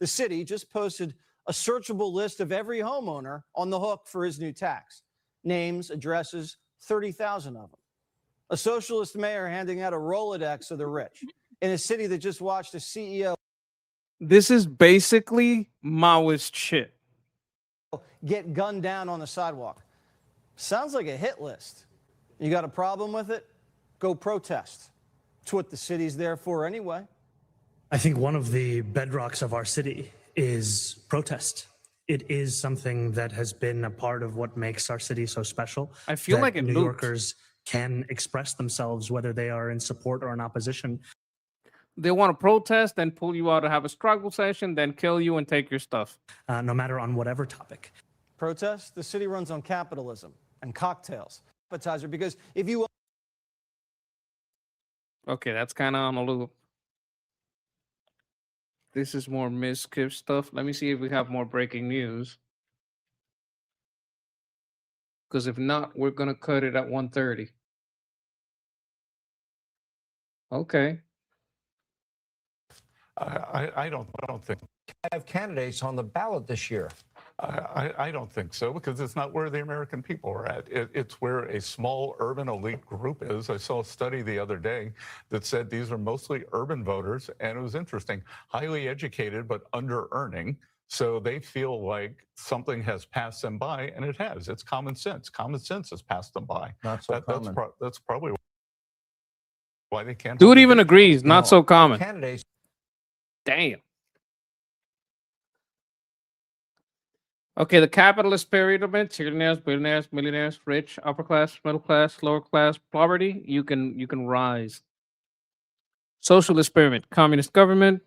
The city just posted a searchable list of every homeowner on the hook for his new tax. Names, addresses, 30,000 of them. A socialist mayor handing out a Rolodex of the rich in a city that just watched a CEO. This is basically Maoist shit. Get gunned down on the sidewalk. Sounds like a hit list. You got a problem with it? Go protest. It's what the city's there for anyway. I think one of the bedrocks of our city is protest. It is something that has been a part of what makes our city so special. I feel that like it New looped. Yorkers can express themselves whether they are in support or in opposition. They want to protest, then pull you out to have a struggle session, then kill you and take your stuff. No matter on whatever topic. Protest? The city runs on capitalism and cocktails. Appetizer, because if you... Okay, that's kind of on a loop. This is more Ms. Kip stuff. Let me see if we have more breaking news. Because if not, we're going to cut it at 1:30. Okay. I don't think have candidates on the ballot this year. I don't think so, because it's not where the American people are at. It's where a small urban elite group is. I saw a study the other day that said these are mostly urban voters, and it was interesting, highly educated but under earning. So they feel like something has passed them by, and it has. It's common sense. Common sense has passed them by. Not so common. That's probably why they can't. Dude even agrees. Not so common. Candidates. Damn. Okay, the capitalist pyramid: millionaires, billionaires, millionaires, rich, upper class, middle class, lower class, poverty. You can rise. Socialist pyramid: communist government,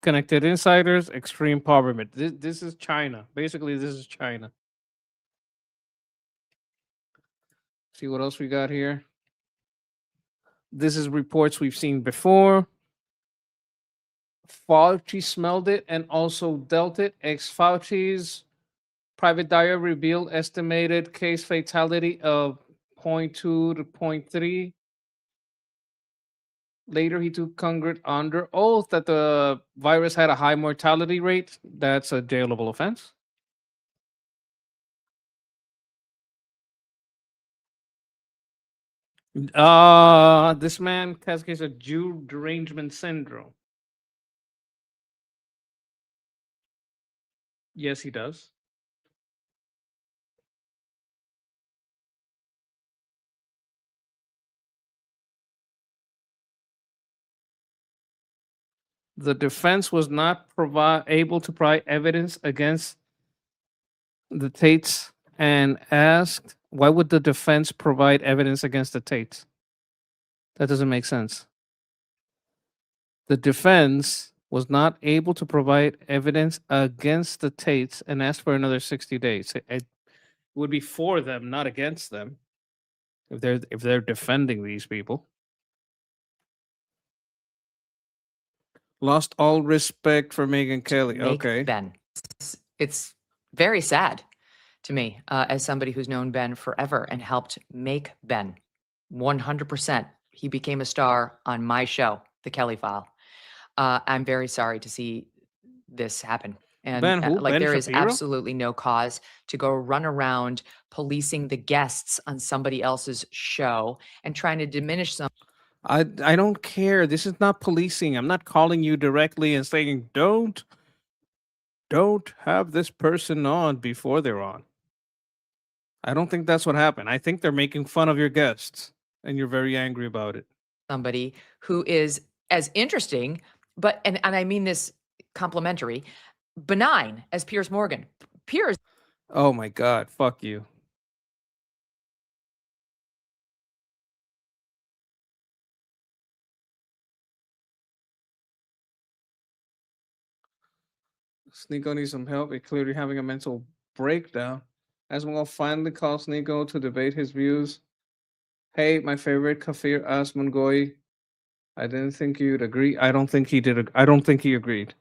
connected insiders, extreme poverty. This is China. Basically, this is China. See what else we got here. This is reports we've seen before. Fauci smelled it and also dealt it. Ex-Fauci's private diary revealed estimated case fatality of 0.2 to 0.3. Later, he took Congress under oath that the virus had a high mortality rate. That's a jailable offense. This man has a case of Jew derangement syndrome. Yes, he does. The defense was not able to provide evidence against the Tates and asked, why would the defense provide evidence against the Tates? That doesn't make sense. The defense was not able to provide evidence against the Tates and asked for another 60 days. It would be for them, not against them, if they're defending these people. Lost all respect for Megyn Kelly. Make Okay. Ben. It's very sad to me as somebody who's known Ben forever and helped make Ben 100%. He became a star on my show, The Kelly File. I'm very sorry to see this happen. And Ben who? Ben there is Shapiro? absolutely no cause to go run around policing the guests on somebody else's show and trying to diminish some. I don't care. This is not policing. I'm not calling you directly and saying don't have this person on before they're on. I don't think that's what happened. I think they're making fun of your guests and you're very angry about it. Somebody who is as interesting, but and I mean this complimentary, benign as Piers Morgan. Piers. Oh my God, fuck you. Sneeko needs some help. He's clearly having a mental breakdown. Asmongold finally calls Sneeko to debate his views. Hey, my favorite Kafir Asmongoy. I didn't think you'd agree. I don't think he did. I don't think he agreed.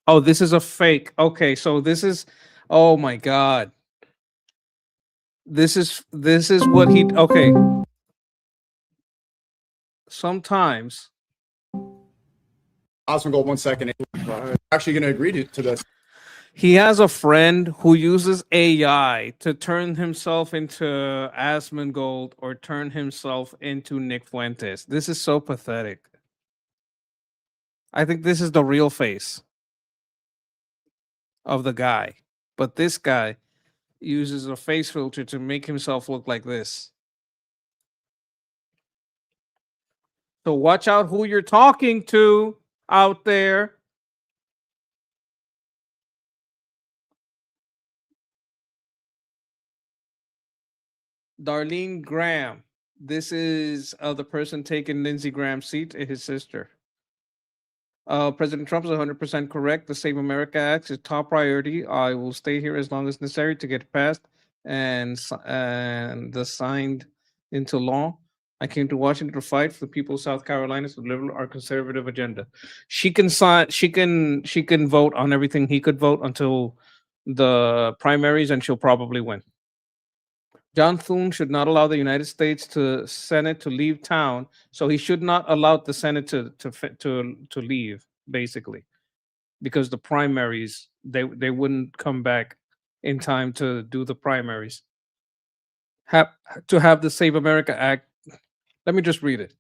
Oh, this is a fake. Okay, so this is. Oh my God. This is what he. Okay. Sometimes. Osmongold, 1 second. Actually going to agree to this. He has a friend who uses AI to turn himself into Asmongold or turn himself into Nick Fuentes. This is so pathetic. I think this is the real face of the guy. But this guy uses a face filter to make himself look like this. So watch out who you're talking to out there. Darlene Graham. This is the person taking Lindsey Graham's seat, his sister. President Trump is 100% correct. The Save America Act is top priority. I will stay here as long as necessary to get passed and signed into law. I came to Washington to fight for the people of South Carolina to deliver our conservative agenda. She can sign. She can vote on everything he could vote until the primaries, and she'll probably win. John Thune should not allow the United States Senate to leave town, so he should not allow the Senate to leave, basically, because the primaries they wouldn't come back in time to do the primaries. Have the Save America Act. Let me just read it.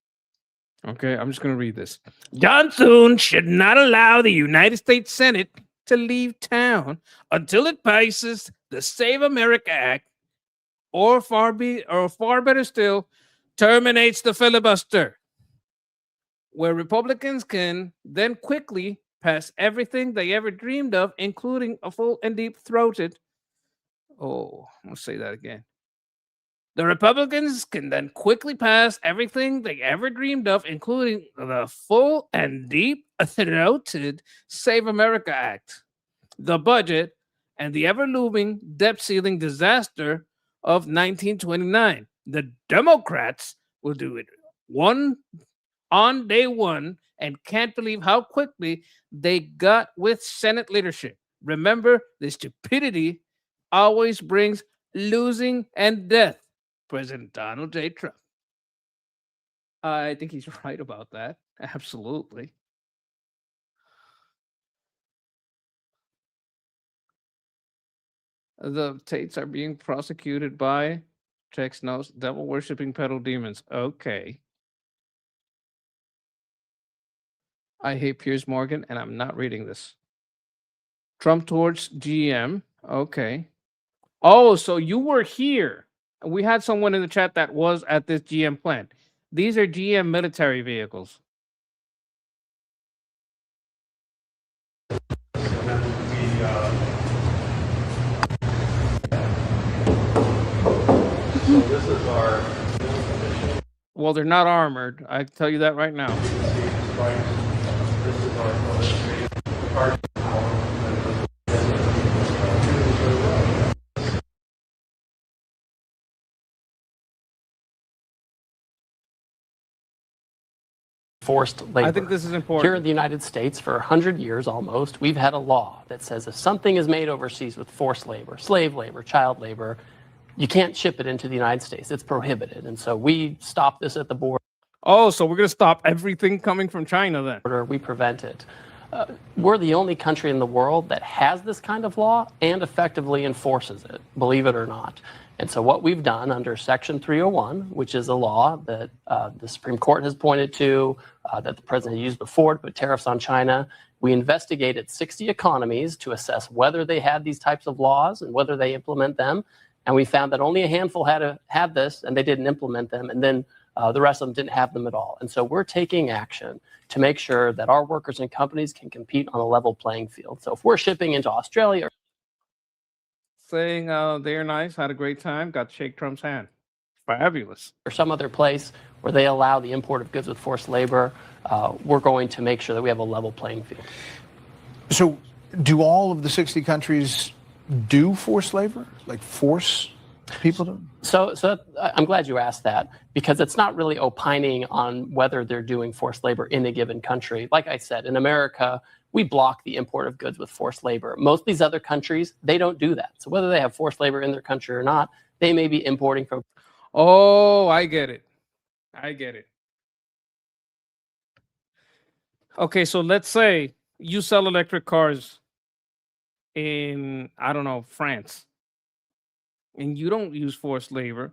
Okay, I'm just going to read this. John Thune should not allow the United States Senate to leave town until it passes the Save America Act, or far better still, terminates the filibuster, where Republicans can then quickly pass everything they ever dreamed of, including a full and deep-throated. Oh, I'll say that again. The Republicans can then quickly pass everything they ever dreamed of, including the full and deep-throated Save America Act, the budget, and the ever-looming debt-ceiling disaster of 1929. The Democrats will do it on day one and can't believe how quickly they got with Senate leadership. Remember, the stupidity always brings losing and death. President Donald J. Trump. I think he's right about that. Absolutely. The Tates are being prosecuted by, checks notes, devil worshipping pedal demons. Okay. I hate Piers Morgan, and I'm not reading this. Trump towards GM. Okay. Oh, so you were here. We had someone in the chat that was at this GM plant. These are GM military vehicles. This is our Well, they're not armored. I can tell you that right now. forced labor. I think this is important. Here in the United States, for 100 years almost, we've had a law that says if something is made overseas with forced labor, slave labor, child labor, you can't ship it into the United States. It's prohibited. And so we stop this at the border. Oh, so we're going to stop everything coming from China then? We prevent it. We're the only country in the world that has this kind of law and effectively enforces it, believe it or not. And so what we've done under Section 301, which is a law that the Supreme Court has pointed to, that the president used before to put tariffs on China, we investigated 60 economies to assess whether they had these types of laws and whether they implement them. And we found that only a handful had this, and they didn't implement them. And then the rest of them didn't have them at all. And so we're taking action to make sure that our workers and companies can compete on a level playing field. So if we're shipping into Australia, saying they're nice, had a great time, got to shake Trump's hand. Fabulous. or some other place where they allow the import of goods with forced labor, we're going to make sure that we have a level playing field. So do all of the 60 countries do forced labor? Like force people to? So I'm glad you asked that, because it's not really opining on whether they're doing forced labor in a given country. Like I said, in America, we block the import of goods with forced labor. Most of these other countries, they don't do that. So whether they have forced labor in their country or not, they may be importing from. Oh, I get it. I get it. Okay, so let's say you sell electric cars in, I don't know, France, and you don't use forced labor,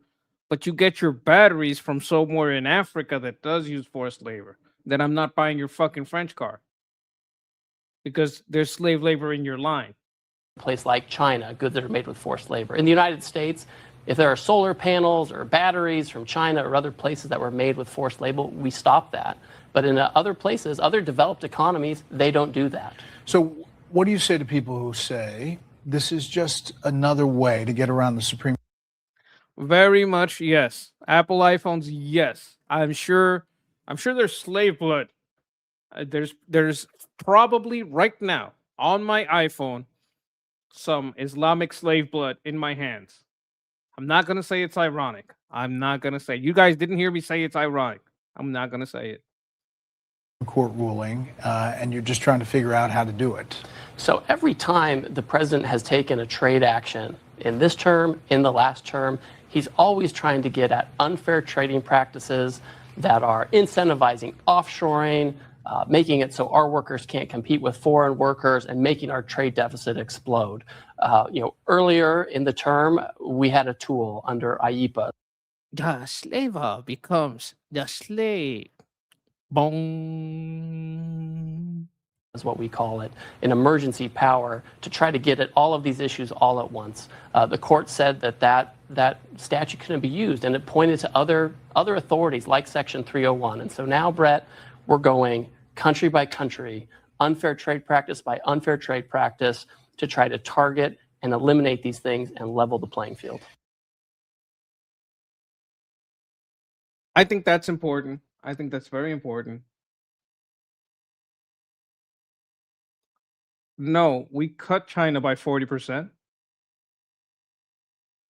but you get your batteries from somewhere in Africa that does use forced labor. Then I'm not buying your fucking French car because there's slave labor in your line. place like China, goods that are made with forced labor. In the United States, if there are solar panels or batteries from China or other places that were made with forced labor, we stop that. But in other places, other developed economies, they don't do that. So what do you say to people who say this is just another way to get around the Supreme? Very much yes. Apple iPhones, yes. I'm sure there's slave blood. There's probably right now on my iPhone some Islamic slave blood in my hands. I'm not gonna say it's ironic. I'm not gonna say. You guys didn't hear me say it's ironic. I'm not gonna say it. Court ruling, and you're just trying to figure out how to do it. So every time the president has taken a trade action in this term, in the last term, he's always trying to get at unfair trading practices that are incentivizing offshoring, making it so our workers can't compete with foreign workers, and making our trade deficit explode. Earlier in the term, we had a tool under IEPA. The slaver becomes the slave. Boom. Is what we call it, an emergency power to try to get at all of these issues all at once. The court said that statute couldn't be used, and it pointed to other authorities like Section 301. And so now, Brett, we're going country by country, unfair trade practice by unfair trade practice, to try to target and eliminate these things and level the playing field. I think that's important. I think that's very important. No, we cut China by 40%,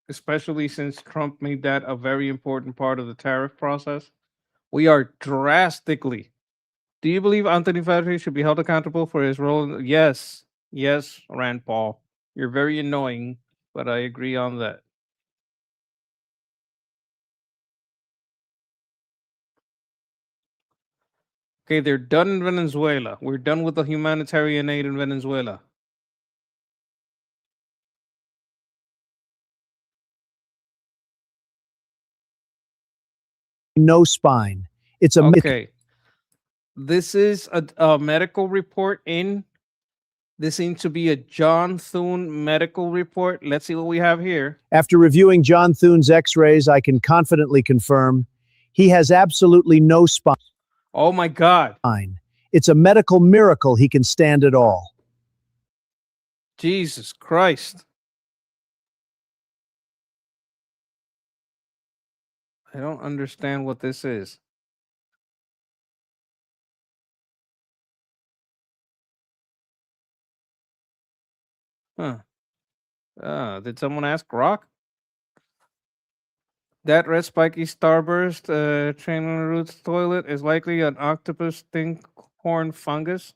especially since Trump made that a very important part of the tariff process. We are drastically. Do you believe Anthony Fauci should be held accountable for his role? Yes. Yes, Rand Paul. You're very annoying, but I agree on that. Okay, they're done in Venezuela. We're done with the humanitarian aid in Venezuela. No spine. It's a Okay. This is a medical report in. This seems to be a John Thune medical report. Let's see what we have here. After reviewing John Thune's x-rays, I can confidently confirm he has absolutely no spine. Oh my God. It's a medical miracle he can stand at all. Jesus Christ. I don't understand what this is. Huh. Did someone ask Grok? That red spiky starburst train on the roots toilet is likely an octopus stinkhorn fungus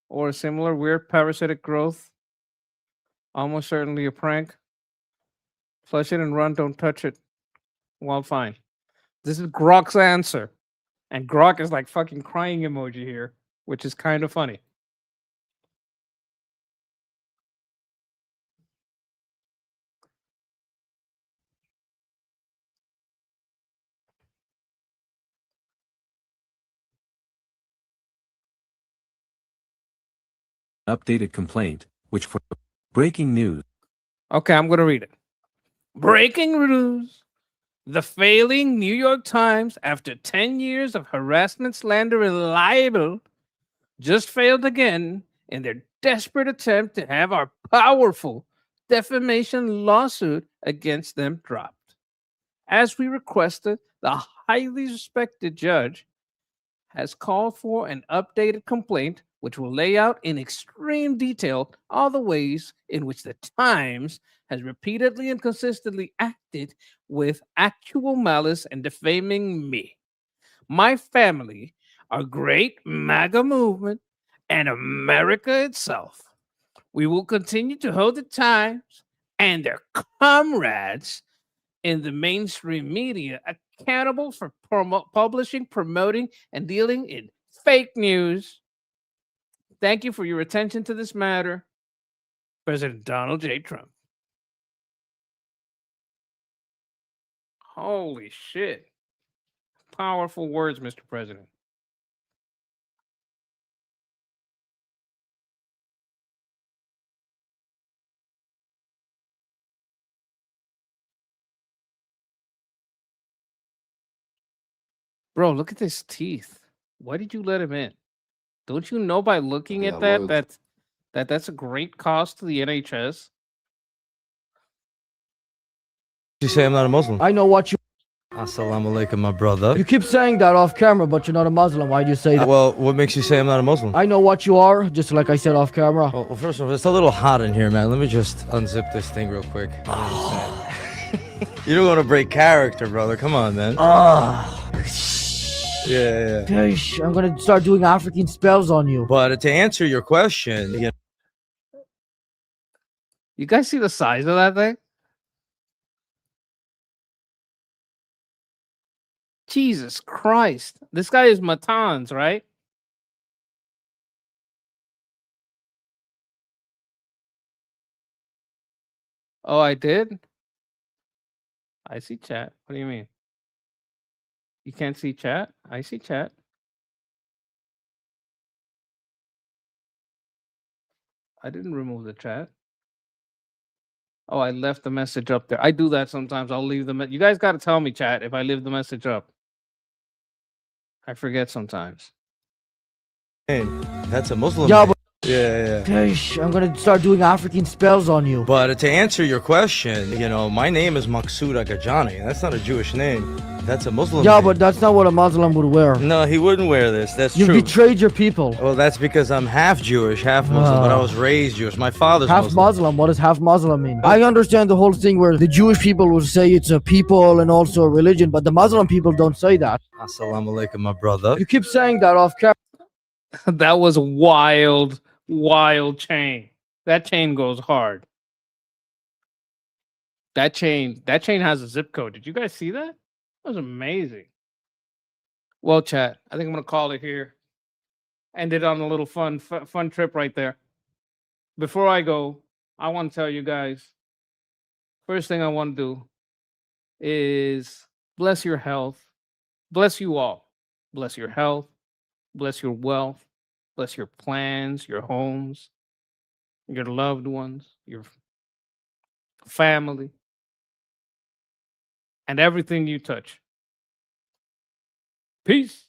or a similar weird parasitic growth. Almost certainly a prank. Flush it and run, don't touch it. Well, fine. This is Grok's answer. And Grok is like fucking crying emoji here, which is kind of funny. Updated complaint, which for breaking news. Okay, I'm going to read it. Breaking news. The failing New York Times, after 10 years of harassment, slander, and libel, just failed again in their desperate attempt to have our powerful defamation lawsuit against them dropped. As we requested, the highly respected judge has called for an updated complaint which will lay out in extreme detail all the ways in which the Times has repeatedly and consistently acted with actual malice and defaming me, my family, our great MAGA movement, and America itself. We will continue to hold the Times and their comrades in the mainstream media accountable for publishing, promoting, and dealing in fake news. Thank you for your attention to this matter, President Donald J. Trump. Holy shit. Powerful words, Mr. President. Bro, look at his teeth. Why did you let him in? Don't you know by looking Yeah, at that loads. that's a great cost to the NHS? You say I'm not a Muslim. I know what you. Assalamu alaikum, my brother. You keep saying that off camera, but you're not a Muslim. Why do you say that? Well, what makes you say I'm not a Muslim? I know what you are, just like I said off camera. Well, first of all, it's a little hot in here, man. Let me just unzip this thing real quick. You don't want to break character, brother. Come on, man. Yeah. Gosh, I'm gonna start doing African spells on you. But to answer your question, You guys see the size of that thing? Jesus Christ. This guy is Matans, right? Oh, I did? I see chat. What do you mean? You can't see chat? I see chat. I didn't remove the chat. Oh, I left the message up there. I do that sometimes. I'll leave the you guys got to tell me, chat, if I leave the message up. I forget sometimes. that's a Muslim. Yeah, name. but Yeah. gosh, I'm gonna start doing African spells on you. But to answer your question, my name is Maksud Agajani. That's not a Jewish name. That's a Muslim Yeah, name. but that's not what a Muslim would wear. No, he wouldn't wear this. That's You true. betrayed your people. Well, that's because I'm half Jewish, half Muslim, but I was raised Jewish. My father's Half Muslim. Muslim. What does half Muslim mean? I understand the whole thing where the Jewish people will say it's a people and also a religion, but the Muslim people don't say that. Assalamu alaikum, my brother. You keep saying that off camera. That was wild, wild chain. That chain goes hard. That chain has a zip code. Did you guys see that? That was amazing. Well, chat, I think I'm gonna call it here. End it on a little fun trip right there. Before I go, I want to tell you guys. First thing I want to do is bless your health. Bless you all. Bless your health. Bless your wealth. Bless your plans, your homes, your loved ones, your family, and everything you touch. Peace.